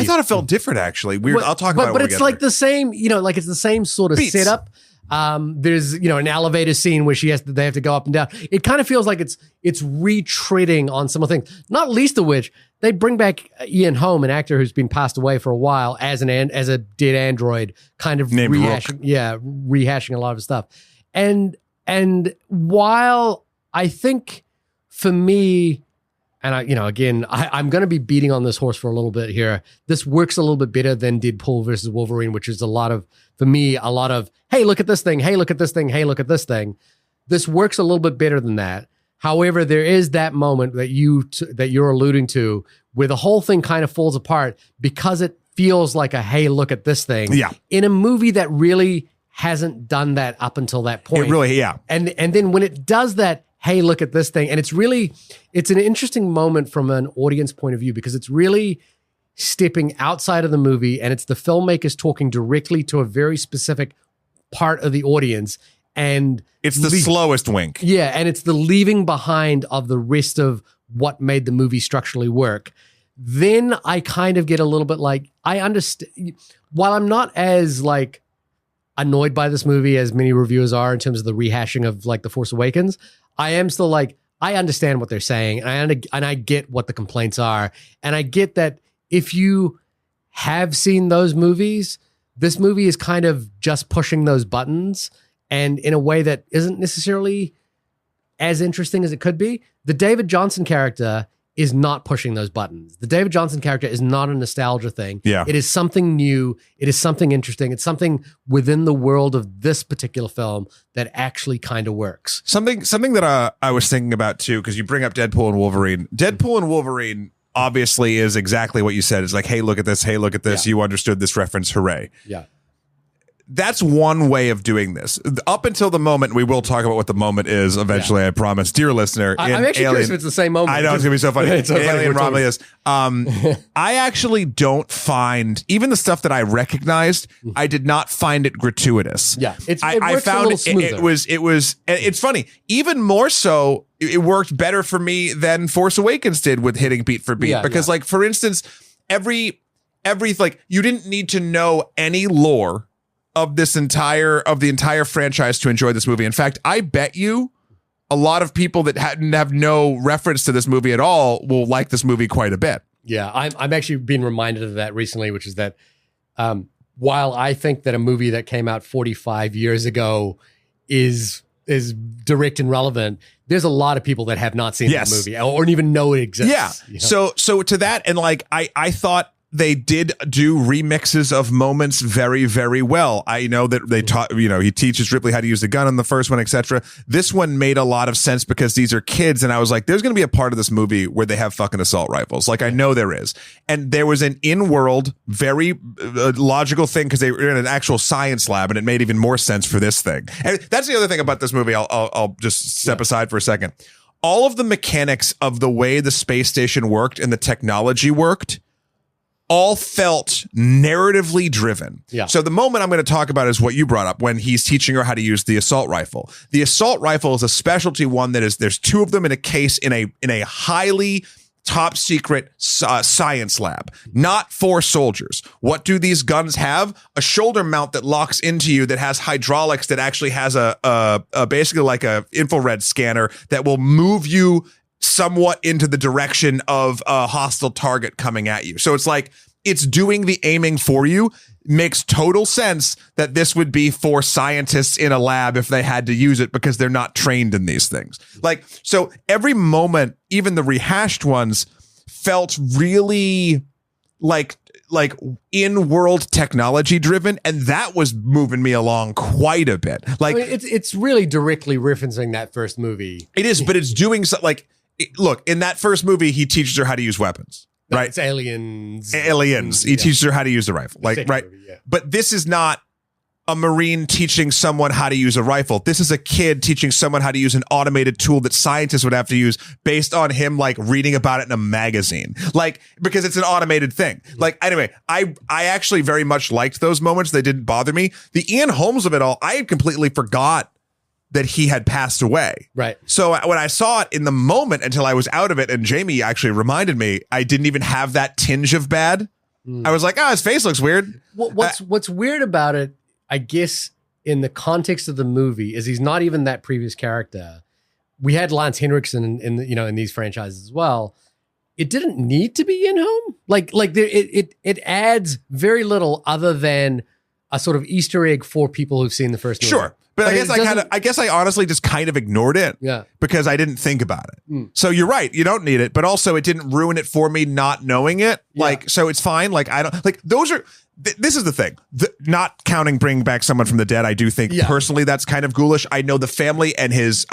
thought it felt different, actually. Weird. I'll talk about it. But it's like the same, like it's the same sort of setup. There's, an elevator scene where they have to go up and down. It kind of feels like it's retreading on some of the things, not least of which they bring back Ian Holm, an actor who's been passed away for a while as a dead android, kind of rehashing a lot of stuff. And while I think for me, and I'm going to be beating on this horse for a little bit here. This works a little bit better than Deadpool versus Wolverine, which is a lot of, hey, look at this thing. Hey, look at this thing. Hey, look at this thing. This works a little bit better than that. However, there is that moment that you're alluding to where the whole thing kind of falls apart because it feels like a, hey, look at this thing. Yeah. In a movie that really hasn't done that up until that point. It really, yeah. And then when it does that, hey, look at this thing. And it's an interesting moment from an audience point of view because it's really stepping outside of the movie and it's the filmmakers talking directly to a very specific part of the audience. And it's the slowest wink. Yeah. And it's the leaving behind of the rest of what made the movie structurally work. Then I kind of get a little bit like, I understand, while I'm not as like annoyed by this movie as many reviewers are in terms of the rehashing of like The Force Awakens, I am still like, I understand what they're saying and I get what the complaints are. And I get that if you have seen those movies, this movie is kind of just pushing those buttons and in a way that isn't necessarily as interesting as it could be, the David Johnson character is not pushing those buttons. The David Johnson character is not a nostalgia thing. Yeah. It is something new. It is something interesting. It's something within the world of this particular film that actually kind of works. Something that I was thinking about too, because you bring up Deadpool and Wolverine. Deadpool and Wolverine obviously is exactly what you said. It's like, hey, look at this. Hey, look at this. Yeah. You understood this reference. Hooray. Yeah. That's one way of doing this. Up until the moment, we will talk about what the moment is eventually, I promise. Dear listener, I'm actually curious if it's the same moment. I know, it's going to be so funny. It's so funny Alien we're talking- Romulus. I actually don't find, even the stuff that I recognized, I did not find it gratuitous. Yeah, it I works found a little smoother. it was, it's funny, even more so, it worked better for me than Force Awakens did with hitting beat for beat. Because like, for instance, every like, you didn't need to know any lore of the entire franchise to enjoy this movie. In fact, I bet you a lot of people that have no reference to this movie at all will like this movie quite a bit. Yeah, I'm actually being reminded of that recently, which is that while I think that a movie that came out 45 years ago is direct and relevant, there's a lot of people that have not seen that movie or even know it exists. Yeah. You know? So to that, and like I thought they did do remixes of moments very, very well. I know that they taught, he teaches Ripley how to use the gun in the first one, etc. This one made a lot of sense because these are kids. And I was like, there's going to be a part of this movie where they have fucking assault rifles. Like, I know there is. And there was an in-world, very logical thing because they were in an actual science lab, and it made even more sense for this thing. And that's the other thing about this movie. I'll just step aside for a second. All of the mechanics of the way the space station worked and the technology worked all felt narratively driven. Yeah. So the moment I'm going to talk about is what you brought up when he's teaching her how to use the assault rifle. The assault rifle is a specialty one that is, there's two of them in a case in a highly top secret science lab, not for soldiers. What do these guns have? A shoulder mount that locks into you that has hydraulics that actually has a basically like a infrared scanner that will move you somewhat into the direction of a hostile target coming at you. So it's like, it's doing the aiming for you. Makes total sense that this would be for scientists in a lab if they had to use it because they're not trained in these things. Like, so every moment, even the rehashed ones, felt really like in-world technology driven, and that was moving me along quite a bit. Like, I mean, it's really directly referencing that first movie. It is, but it's doing so, like, look, in that first movie, he teaches her how to use weapons, right? It's aliens. He teaches her how to use the rifle, like, Second right? movie, yeah. But this is not a Marine teaching someone how to use a rifle. This is a kid teaching someone how to use an automated tool that scientists would have to use based on him like reading about it in a magazine, like, because it's an automated thing. Like, anyway, I actually very much liked those moments. They didn't bother me. The Ian Holmes of it all, I had completely forgot that he had passed away. Right. So when I saw it in the moment until I was out of it, and Jamie actually reminded me, I didn't even have that tinge of bad. I was like, his face looks weird. What's weird about it, I guess, in the context of the movie, is he's not even that previous character. We had Lance Henriksen in these franchises as well. It didn't need to be in home. It adds very little other than a sort of Easter egg for people who've seen the first movie. Sure. But I guess I honestly just kind of ignored it. Yeah. Because I didn't think about it. So you're right. You don't need it, but also it didn't ruin it for me not knowing it. Yeah. Like, so it's fine. Like, I don't like those are. This is the thing. Not counting bringing back someone from the dead, I do think personally that's kind of ghoulish. I know the family and his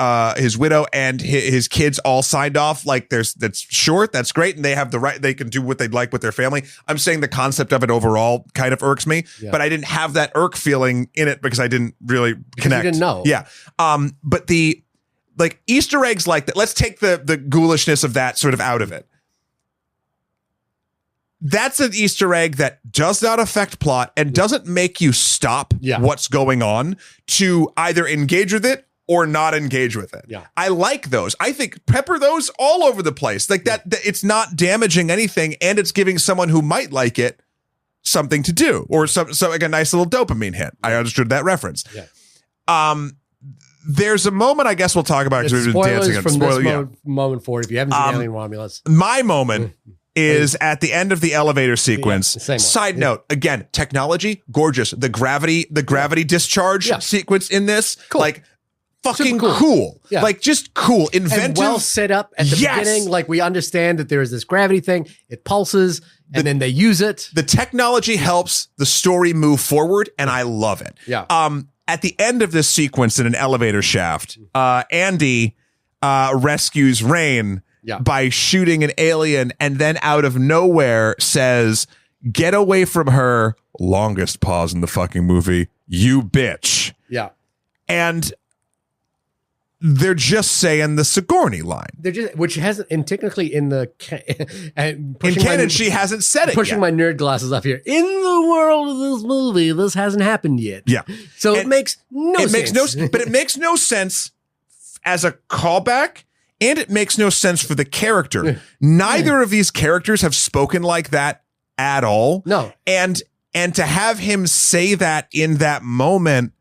widow and his kids all signed off. Like, that's short. That's great, and they have the right. They can do what they'd like with their family. I'm saying the concept of it overall kind of irks me, but I didn't have that irk feeling in it because I didn't really connect. You didn't know. Yeah. But the like Easter eggs like that. Let's take the ghoulishness of that sort of out of it. That's an Easter egg that does not affect plot and doesn't make you stop what's going on to either engage with it or not engage with it. Yeah. I like those. I think pepper those all over the place. Like that it's not damaging anything, and it's giving someone who might like it something to do, or so like a nice little dopamine hit. I understood that reference. Yeah. There's a moment I guess we'll talk about because we've been dancing. From this moment forward, if you haven't seen Alien Romulus. My moment is at the end of the elevator sequence. Yeah, Side note, again, technology, gorgeous. The gravity discharge sequence in this, cool. like fucking cool. Yeah. Like just cool, inventive, and well set up at the Yes. beginning. Like we understand that there is this gravity thing, it pulses, and then they use it. The technology helps the story move forward, and I love it. Yeah. At the end of this sequence in an elevator shaft, Andy rescues Rain by shooting an alien, and then out of nowhere says, "Get away from her." Longest pause in the fucking movie. You bitch. Yeah. And they're just saying the Sigourney line. They're just, which hasn't, and technically in the in canon, she hasn't said it. Pushing yet. my nerd glasses up here. In the world of this movie, this hasn't happened yet. Yeah. So it makes no sense. Makes no, but it makes no sense as a callback, and it makes no sense for the character. Neither of these characters have spoken like that at all. No. And to have him say that in that moment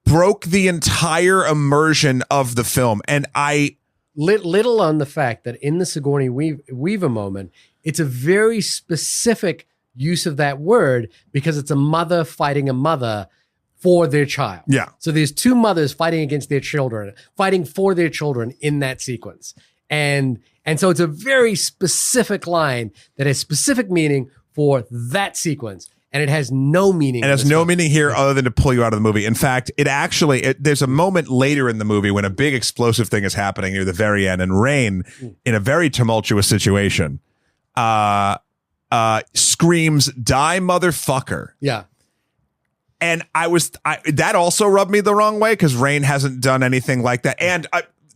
broke the entire immersion of the film. And I little on the fact that in the Sigourney Weaver moment, it's a very specific use of that word because it's a mother fighting a mother for their child. Yeah. So there's two mothers fighting against their children, fighting for their children in that sequence. And so it's a very specific line that has specific meaning for that sequence. And it has no meaning. And it has no meaning here other than to pull you out of the movie. In fact, there's a moment later in the movie when a big explosive thing is happening near the very end, and Rain, in a very tumultuous situation, screams, "Die, motherfucker." Yeah. And that also rubbed me the wrong way because Rain hasn't done anything like that. And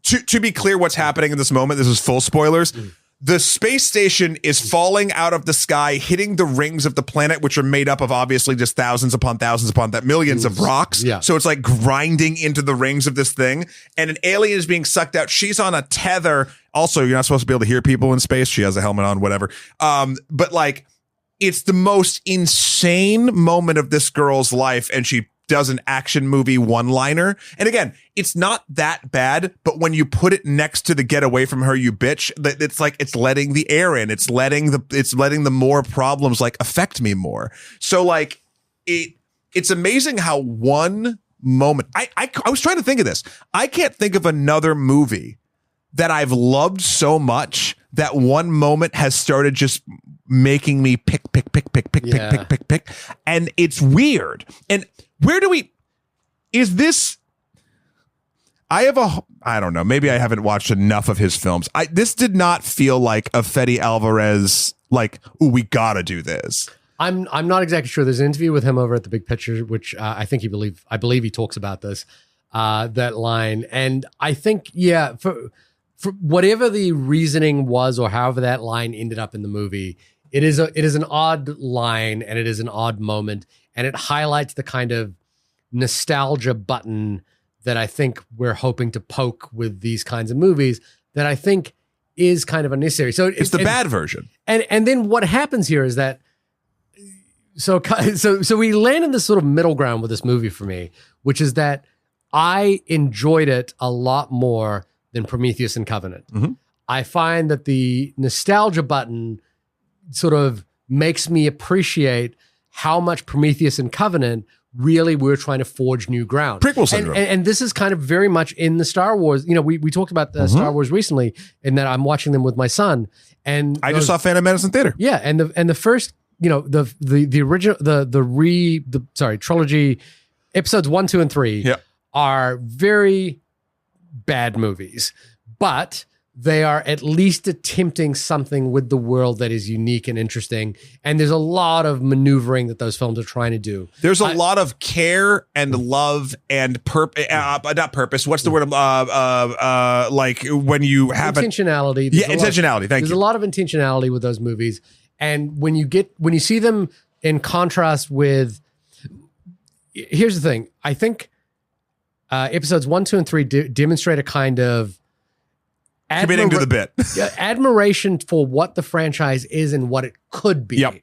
to be clear, what's happening in this moment, this is full spoilers. The space station is falling out of the sky, hitting the rings of the planet, which are made up of obviously just thousands upon that millions of rocks. Yeah. So it's like grinding into the rings of this thing. And an alien is being sucked out. She's on a tether. Also, you're not supposed to be able to hear people in space. She has a helmet on, whatever. But like, it's the most insane moment of this girl's life. And she does an action movie one-liner. And again, it's not that bad, but when you put it next to the "Get away from her, you bitch," it's like it's letting the air in. It's letting the more problems like affect me more. So like it's amazing how one moment I was trying to think of this. I can't think of another movie that I've loved so much that one moment has started just making me pick. And it's weird. And I don't know. Maybe I haven't watched enough of his films. This did not feel like a Fede Álvarez, like, ooh, we gotta do this. I'm not exactly sure. There's an interview with him over at The Big Picture, which I believe he talks about this, that line. And I think, for whatever the reasoning was or however that line ended up in the movie, it is an odd line and it is an odd moment. And it highlights the kind of nostalgia button that I think we're hoping to poke with these kinds of movies that I think is kind of unnecessary. So it's the bad version. And then what happens here is that so we land in this sort of middle ground with this movie for me, which is that I enjoyed it a lot more than Prometheus and Covenant. Mm-hmm. I find that the nostalgia button sort of makes me appreciate how much Prometheus and Covenant really were trying to forge new ground. Prequel syndrome. And this is kind of very much in the Star Wars. You know, we talked about Star Wars recently, and that I'm watching them with my son. And I just saw Phantom Menace in theater. Yeah, and the first, you know, the original trilogy, episodes 1, 2, and 3 are very bad movies, but they are at least attempting something with the world that is unique and interesting. And there's a lot of maneuvering that those films are trying to do. There's a lot of care and love and not purpose. What's the word? Like when you have intentionality. Intentionality. Thank you. There's a lot of intentionality with those movies. And when you see them in contrast with, here's the thing. I think episodes 1, 2, and 3 demonstrate a kind of committing to the bit. admiration for what the franchise is and what it could be. Yep.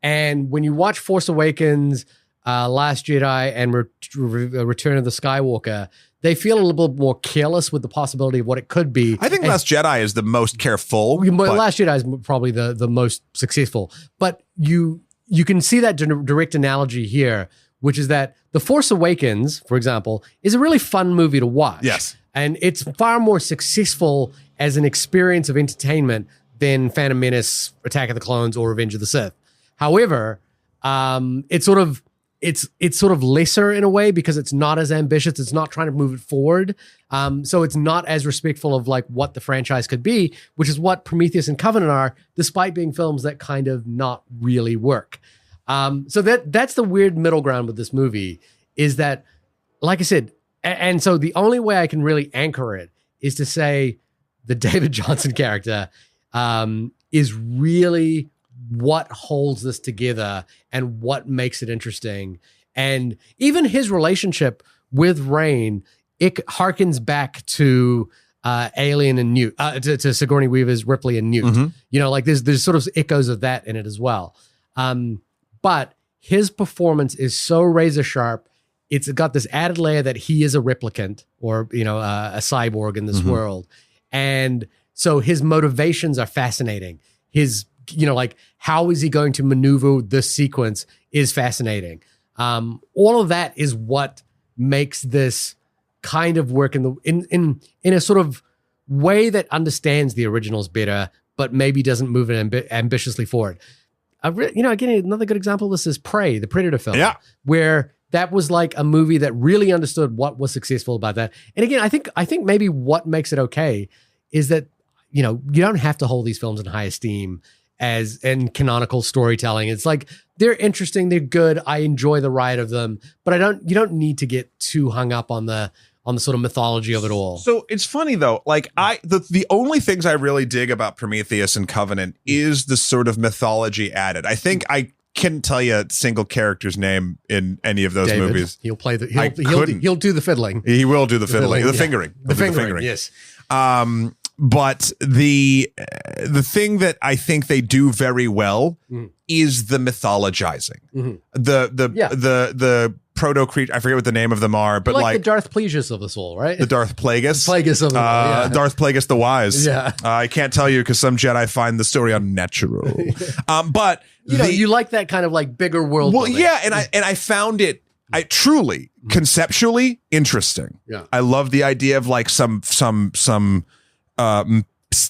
And when you watch Force Awakens, Last Jedi, and Return of the Skywalker, they feel a little bit more careless with the possibility of what it could be. I think Last Jedi is the most careful. But Last Jedi is probably the most successful. But you can see that direct analogy here which is that The Force Awakens, for example, is a really fun movie to watch. Yes. And it's far more successful as an experience of entertainment than Phantom Menace, Attack of the Clones, or Revenge of the Sith. However, it's sort of lesser in a way because it's not as ambitious. It's not trying to move it forward. So it's not as respectful of like what the franchise could be, which is what Prometheus and Covenant are, despite being films that kind of not really work. So that's the weird middle ground with this movie is that, like I said, and so the only way I can really anchor it is to say the David Johnson character is really what holds this together and what makes it interesting. And even his relationship with Rain, it harkens back to Alien and Newt, to Sigourney Weaver's Ripley and Newt. Mm-hmm. You know, like there's sort of echoes of that in it as well. But his performance is so razor sharp. It's got this added layer that he is a replicant or, you know, a cyborg in this world. And so his motivations are fascinating. His, you know, like how is he going to maneuver this sequence is fascinating. All of that is what makes this kind of work in a sort of way that understands the originals better, but maybe doesn't move it ambitiously forward. You know, again, another good example of this is Prey, the Predator film, where that was like a movie that really understood what was successful about that. And again, I think maybe what makes it okay is that, you know, you don't have to hold these films in high esteem as in canonical storytelling. It's like they're interesting, they're good. I enjoy the ride of them, but you don't need to get too hung up on the sort of mythology of it all. So it's funny though, like the only things I really dig about Prometheus and Covenant is the sort of mythology added. I think I couldn't tell you a single character's name in any of those movies. He'll play he'll do the fiddling. He will do the fiddling, the fingering. The fingering, yes. But the thing that I think they do very well is the mythologizing. The proto creature. I forget what the name of them are, but like the Darth Plagueis of this all, right? The Darth Plagueis. Plagueis of them all, yeah. Darth Plagueis the Wise. Yeah. I can't tell you because some Jedi find the story unnatural. But you know, you like that kind of like bigger world. Well, building. yeah, and I found it truly conceptually interesting. Yeah. I love the idea of like some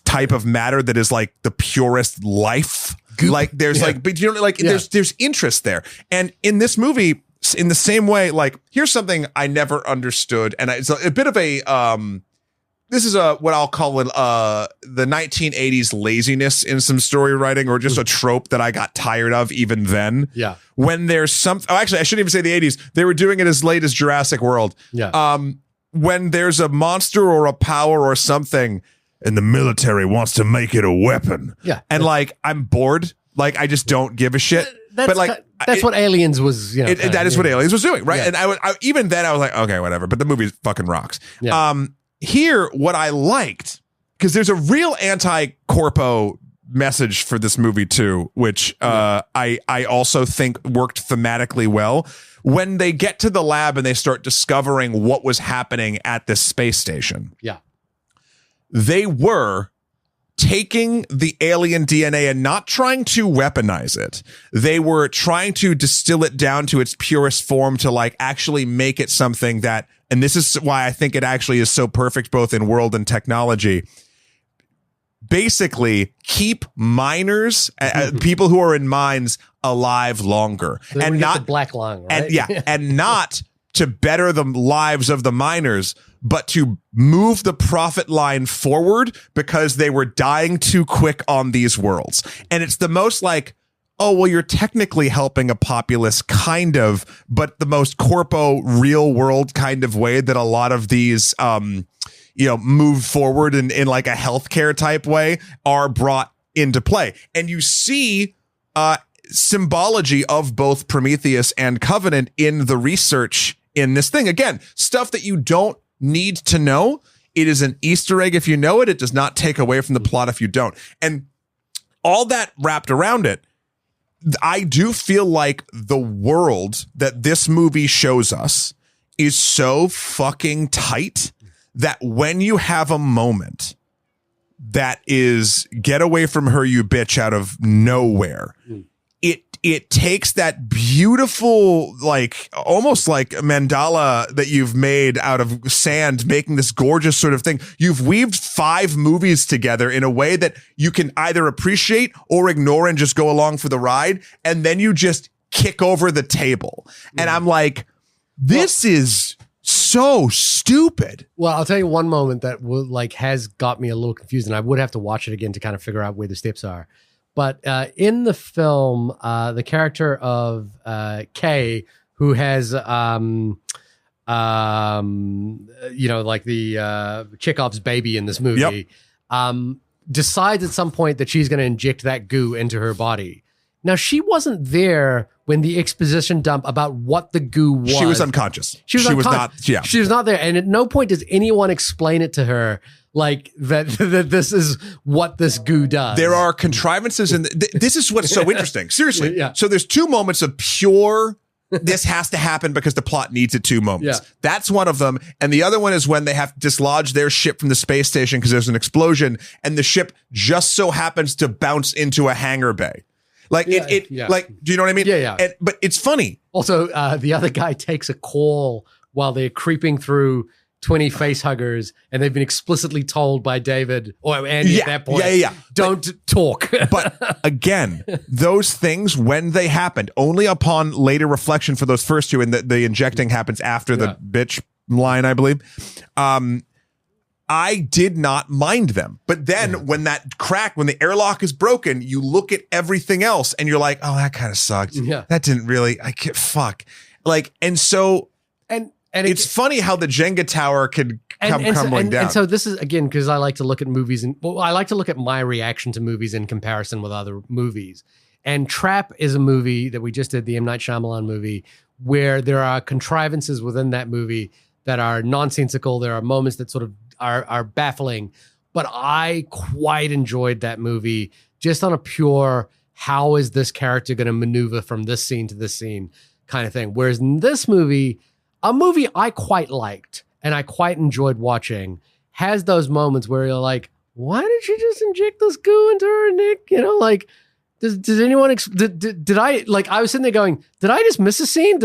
type of matter that is like the purest life. Goop. Like there's like, but you know, like there's interest there. And in this movie, in the same way, like here's something I never understood, and it's a bit of a this is what I'll call it the 1980s laziness in some story writing, or just a trope that I got tired of even then. Yeah. When there's actually I shouldn't even say the 80s. They were doing it as late as Jurassic World. Yeah. When there's a monster or a power or something, and the military wants to make it a weapon. Yeah. And like I'm bored. Like I just don't give a shit. But like that's what Aliens was. You know, that is what Aliens was doing, right? Yeah. And I even then I was like, okay, whatever. But the movie fucking rocks. Yeah. Here, what I liked, because there's a real anti-corpo message for this movie too, which I also think worked thematically well. When they get to the lab and they start discovering what was happening at this space station. Yeah. They were taking the alien DNA and not trying to weaponize it. They were trying to distill it down to its purest form to like actually make it something that, and this is why I think it actually is so perfect both in world and technology, basically keep miners, people who are in mines, alive longer. So and not the black lung, right? And and not to better the lives of the miners, but to move the profit line forward because they were dying too quick on these worlds. And it's the most like, oh, well, you're technically helping a populace, kind of, but the most corpo real world kind of way that a lot of these, move forward in like a healthcare type way are brought into play. And you see symbology of both Prometheus and Covenant in the research in this thing. Again, stuff that you don't need to know. It is an Easter egg if you know it. It does not take away from the plot if you don't. And all that wrapped around it, I do feel like the world that this movie shows us is so fucking tight that when you have a moment that is get away from her, you bitch, out of nowhere, it takes that beautiful, like almost like mandala that you've made out of sand, making this gorgeous sort of thing. You've weaved 5 movies together in a way that you can either appreciate or ignore and just go along for the ride. And then you just kick over the table. And I'm like, this is so stupid. Well, I'll tell you one moment that has got me a little confused, and I would have to watch it again to kind of figure out where the steps are. But in the film, the character of Kay, who has, like the Chekhov's baby in this movie, decides at some point that she's going to inject that goo into her body. Now, she wasn't there when the exposition dump about what the goo was. She was unconscious. She was not. Yeah, she was not there, and at no point does anyone explain it to her. Like that this is what this goo does. There are contrivances, and this is what's so interesting. Seriously. Yeah. So there's 2 moments of pure, this has to happen because the plot needs it 2 moments. Yeah. That's one of them. And the other one is when they have to dislodge their ship from the space station because there's an explosion and the ship just so happens to bounce into a hangar bay. Like like, do you know what I mean? Yeah. But it's funny. Also, the other guy takes a call while they're creeping through 20 face huggers, and they've been explicitly told by David or Andy at that point, don't talk. But again, those things, when they happened, only upon later reflection for those first 2, and the injecting happens after the bitch line, I believe. I did not mind them. But then when that crack, when the airlock is broken, you look at everything else and you're like, oh, that kind of sucked. Yeah. That didn't really, fuck. Like, and so, and it's funny how the Jenga tower could come crumbling down. And so this is, again, because I like to look at movies I like to look at my reaction to movies in comparison with other movies. And Trap is a movie that we just did, the M. Night Shyamalan movie, where there are contrivances within that movie that are nonsensical. There are moments that sort of are baffling, but I quite enjoyed that movie just on a pure, how is this character going to maneuver from this scene to this scene kind of thing. Whereas in this movie, a movie I quite liked and I quite enjoyed watching, has those moments where you're like, why did she just inject this goo into her, Nick? You know, like, did anyone, did I, like, I was sitting there going, did I just miss a scene?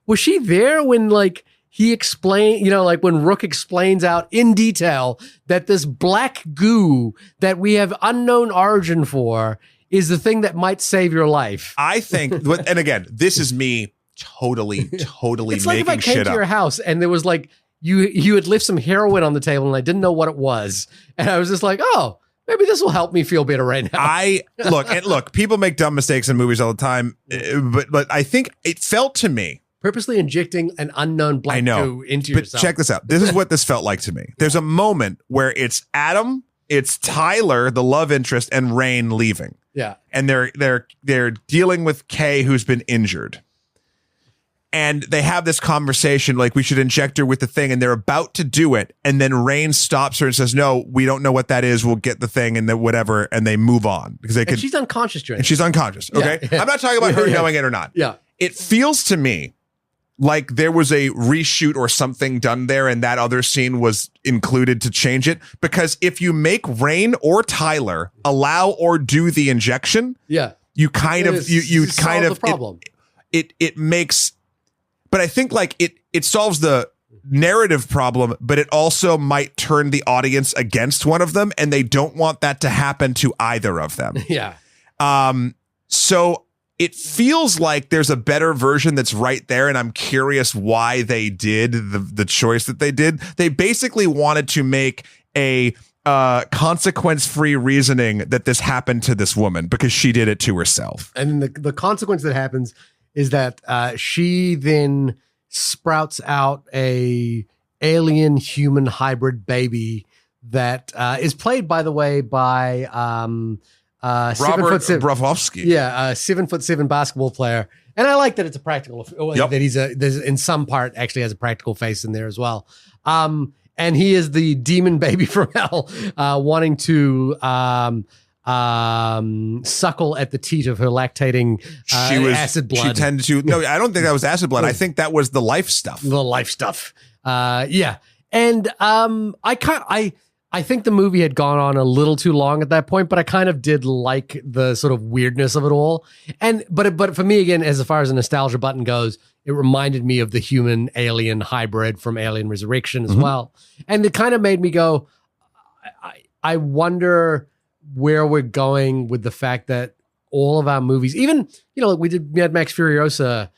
Was she there when, like, he explained, like when Rook explains out in detail that this black goo that we have unknown origin for is the thing that might save your life? I think, and again, this is me totally it's like making if I came shit to up. your house and there was like, you had left some heroin on the table and I didn't know what it was. And I was just like, oh, maybe this will help me feel better right now. Look, people make dumb mistakes in movies all the time. But I think it felt to me, purposely injecting an unknown black goo into yourself. But check this out. This is what this felt like to me. There's a moment where it's Adam, it's Tyler, the love interest, and Rain leaving. Yeah. And they're dealing with Kay, who's been injured. And they have this conversation, like, we should inject her with the thing, and they're about to do it. And then Rain stops her and says, no, we don't know what that is. We'll get the thing and then whatever. And they move on because they she's unconscious during and she's unconscious. Okay. Yeah. I'm not talking about her knowing it or not. Yeah. It feels to me like there was a reshoot or something done there and that other scene was included to change it. Because if you make Rain or Tyler allow or do the injection, you kind of, you kind of, the problem. It makes, but I think like it solves the narrative problem, but it also might turn the audience against one of them, and they don't want that to happen to either of them. Yeah. So it feels like there's a better version that's right there, and I'm curious why they did the choice that they did. They basically wanted to make a consequence-free reasoning that this happened to this woman because she did it to herself. And the consequence that happens is that she then sprouts out a alien human hybrid baby that is played, by the way, by Robert Bravovsky. Yeah, 7'7" basketball player. And I like that it's a practical, that there's in some part actually has a practical face in there as well. And he is the demon baby from hell, wanting to suckle at the teat of her lactating acid blood. She tended to. No, I don't think that was acid blood. I think that was the life stuff. The life stuff. Yeah. And I I think the movie had gone on a little too long at that point, but I kind of did like the sort of weirdness of it all. But for me, again, as far as a nostalgia button goes, it reminded me of the human alien hybrid from Alien Resurrection as well. And it kind of made me go, I wonder where we're going with the fact that all of our movies, even, like we did Mad Max Furiosa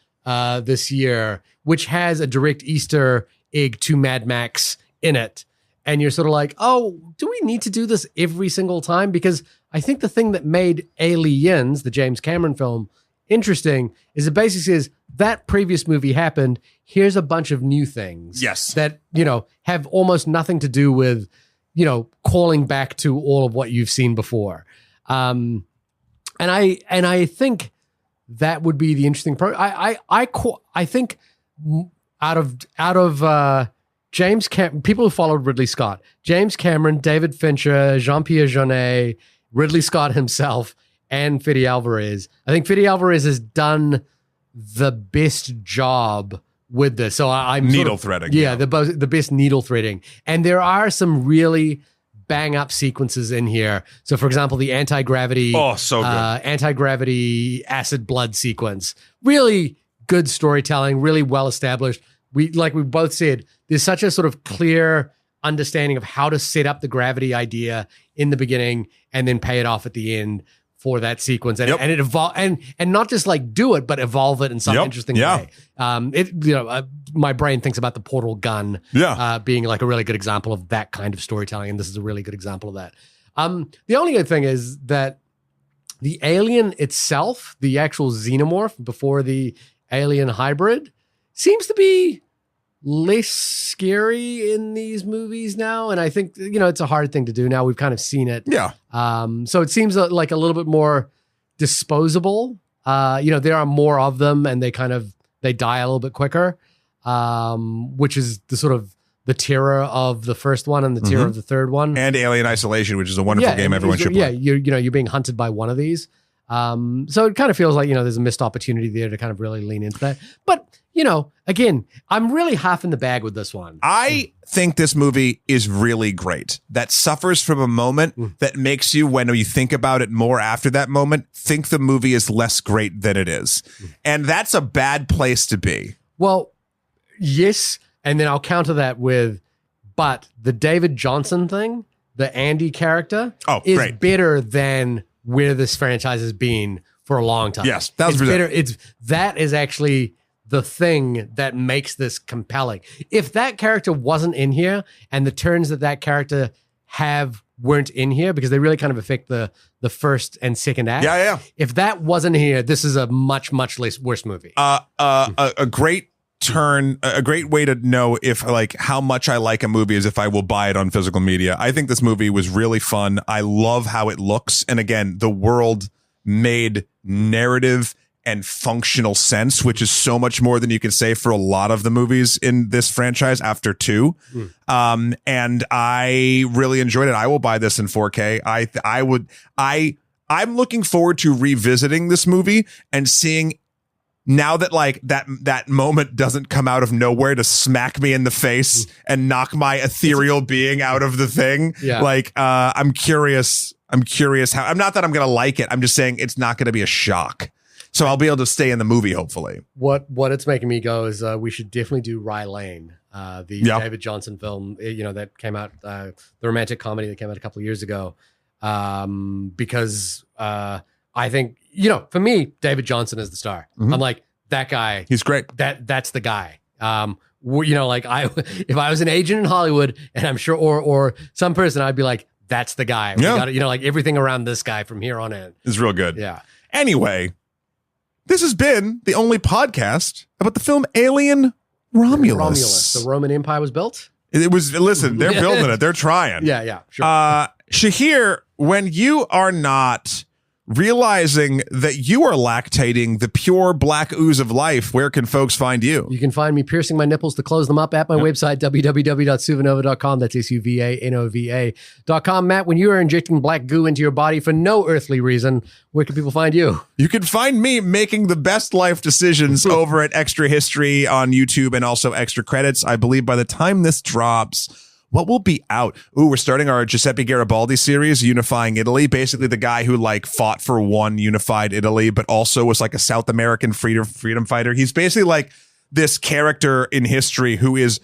this year, which has a direct Easter egg to Mad Max in it. And you're sort of like, oh, do we need to do this every single time? Because I think the thing that made Aliens, the James Cameron film, interesting is it basically says that previous movie happened. Here's a bunch of new things. Yes. That, have almost nothing to do with, calling back to all of what you've seen before. And I think that would be the interesting part. I think out of James Cameron, people who followed Ridley Scott, James Cameron, David Fincher, Jean-Pierre Jeunet, Ridley Scott himself, and Fede Álvarez. I think Fede Álvarez has done the best job with this. So I'm needle threading. Yeah, the best needle threading. And there are some really bang up sequences in here. So for example, the anti-gravity, anti-gravity acid blood sequence, really good storytelling, really well established. We both said, there's such a sort of clear understanding of how to set up the gravity idea in the beginning and then pay it off at the end for that sequence. And and it evolve and not just like do it, but evolve it in some interesting way. My brain thinks about the portal gun being like a really good example of that kind of storytelling. And this is a really good example of that. The only good thing is that the alien itself, the actual xenomorph before the alien hybrid, seems to be less scary in these movies now. And I think, it's a hard thing to do now. We've kind of seen it. Yeah. So it seems like a little bit more disposable. There are more of them and they die a little bit quicker, which is the sort of the terror of the first one and the terror of the third one. And Alien Isolation, which is a wonderful game everyone should play. Yeah, you're being hunted by one of these. So it kind of feels like, there's a missed opportunity there to kind of really lean into that. But, again, I'm really half in the bag with this one. I think this movie is really great. That suffers from a moment that makes you, when you think about it more after that moment, think the movie is less great than it is. And that's a bad place to be. Well, yes. And then I'll counter that with, but the David Johnson thing, the Andy character, is great. Better than where this franchise has been for a long time. Yes, that was better. That is actually the thing that makes this compelling. If that character wasn't in here and the turns that character weren't in here, because they really kind of affect the first and second act. Yeah. If that wasn't here, this is a much, much less worse movie. A great turn, a great way to know if how much I like a movie is if I will buy it on physical media. I think this movie was really fun. I love how it looks. And again, the world made narrative and functional sense, which is so much more than you can say for a lot of the movies in this franchise after 2. And I really enjoyed it. I will buy this in 4K. I'm looking forward to revisiting this movie and seeing, now that that moment doesn't come out of nowhere to smack me in the face and knock my ethereal being out of the thing. Yeah. I'm curious how, I'm not that I'm going to like it. I'm just saying it's not going to be a shock. So I'll be able to stay in the movie, hopefully. What it's making me go is we should definitely do Rye Lane, the David Johnson film, that came out, the romantic comedy that came out a couple of years ago. Because I think, for me, David Johnson is the star. I'm like, that guy. He's great. That's the guy. If I was an agent in Hollywood, and I'm sure, or some person, I'd be like, that's the guy. Yeah. We gotta, everything around this guy from here on in. It's real good. Yeah. Anyway, this has been the only podcast about the film Alien Romulus. The Roman Empire was built? It was, listen, they're building it. They're trying. Yeah, sure. Shahir, when you are not realizing that you are lactating the pure black ooze of life, where can folks find you? You can find me piercing my nipples to close them up at my website, www.suvanova.com. That's SUVANOVA.com. Matt, when you are injecting black goo into your body for no earthly reason, where can people find you? You can find me making the best life decisions over at Extra History on YouTube and also Extra Credits. I believe by the time this drops, What will be out? Ooh, we're starting our Giuseppe Garibaldi series, Unifying Italy. Basically, the guy who like fought for one unified Italy, but also was like a South American freedom fighter. He's basically like this character in history who is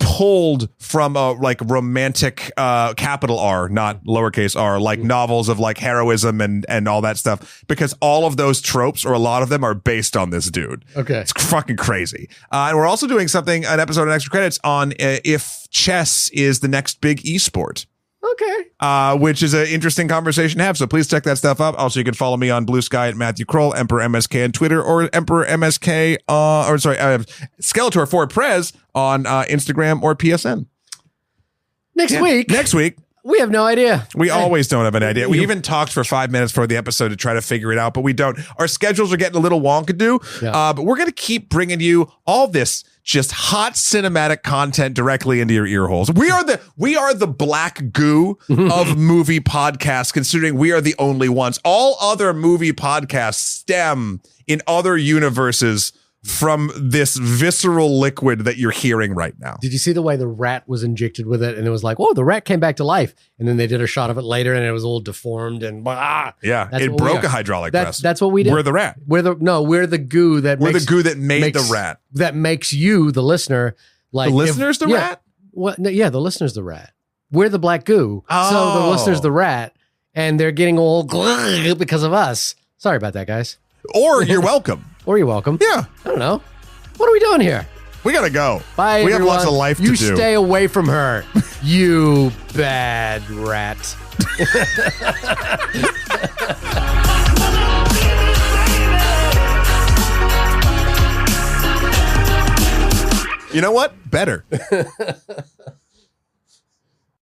pulled from a like romantic capital R, not lowercase r, like novels of like heroism and all that stuff, because all of those tropes, or a lot of them, are based on this dude. Okay. It's fucking crazy. And we're also doing an episode of Extra Credits on if chess is the next big esport. Okay. Which is an interesting conversation to have. So please check that stuff up. Also, you can follow me on Blue Sky at Matthew Kroll, Emperor MSK on Twitter, or Emperor MSK, Skeletor for Prez on Instagram or PSN. Next week, we have no idea. We always don't have an idea. We even talked for 5 minutes for the episode to try to figure it out, but we don't. Our schedules are getting a little wonkadoo, but we're going to keep bringing you all this just hot cinematic content directly into your ear holes. We are the black goo of movie podcasts, considering we are the only ones. All other movie podcasts stem in other universes from this visceral liquid that you're hearing right now. Did you see the way the rat was injected with it? And it was like, whoa, the rat came back to life. And then they did a shot of it later and it was all deformed and yeah, it broke a hydraulic press. That's what we did. We're the rat. We're the goo that the goo that made the rat. That makes you, the listener, like the listener's the rat? Well, no, yeah, the listener's the rat. We're the black goo. Oh. So the listener's the rat, and they're getting all because of us. Sorry about that, guys. Or you're welcome. Or you're welcome. Yeah. I don't know. What are we doing here? We gotta go. Bye, We everyone. have lots of life to do. You stay away from her, you bad rat. You know what? Better.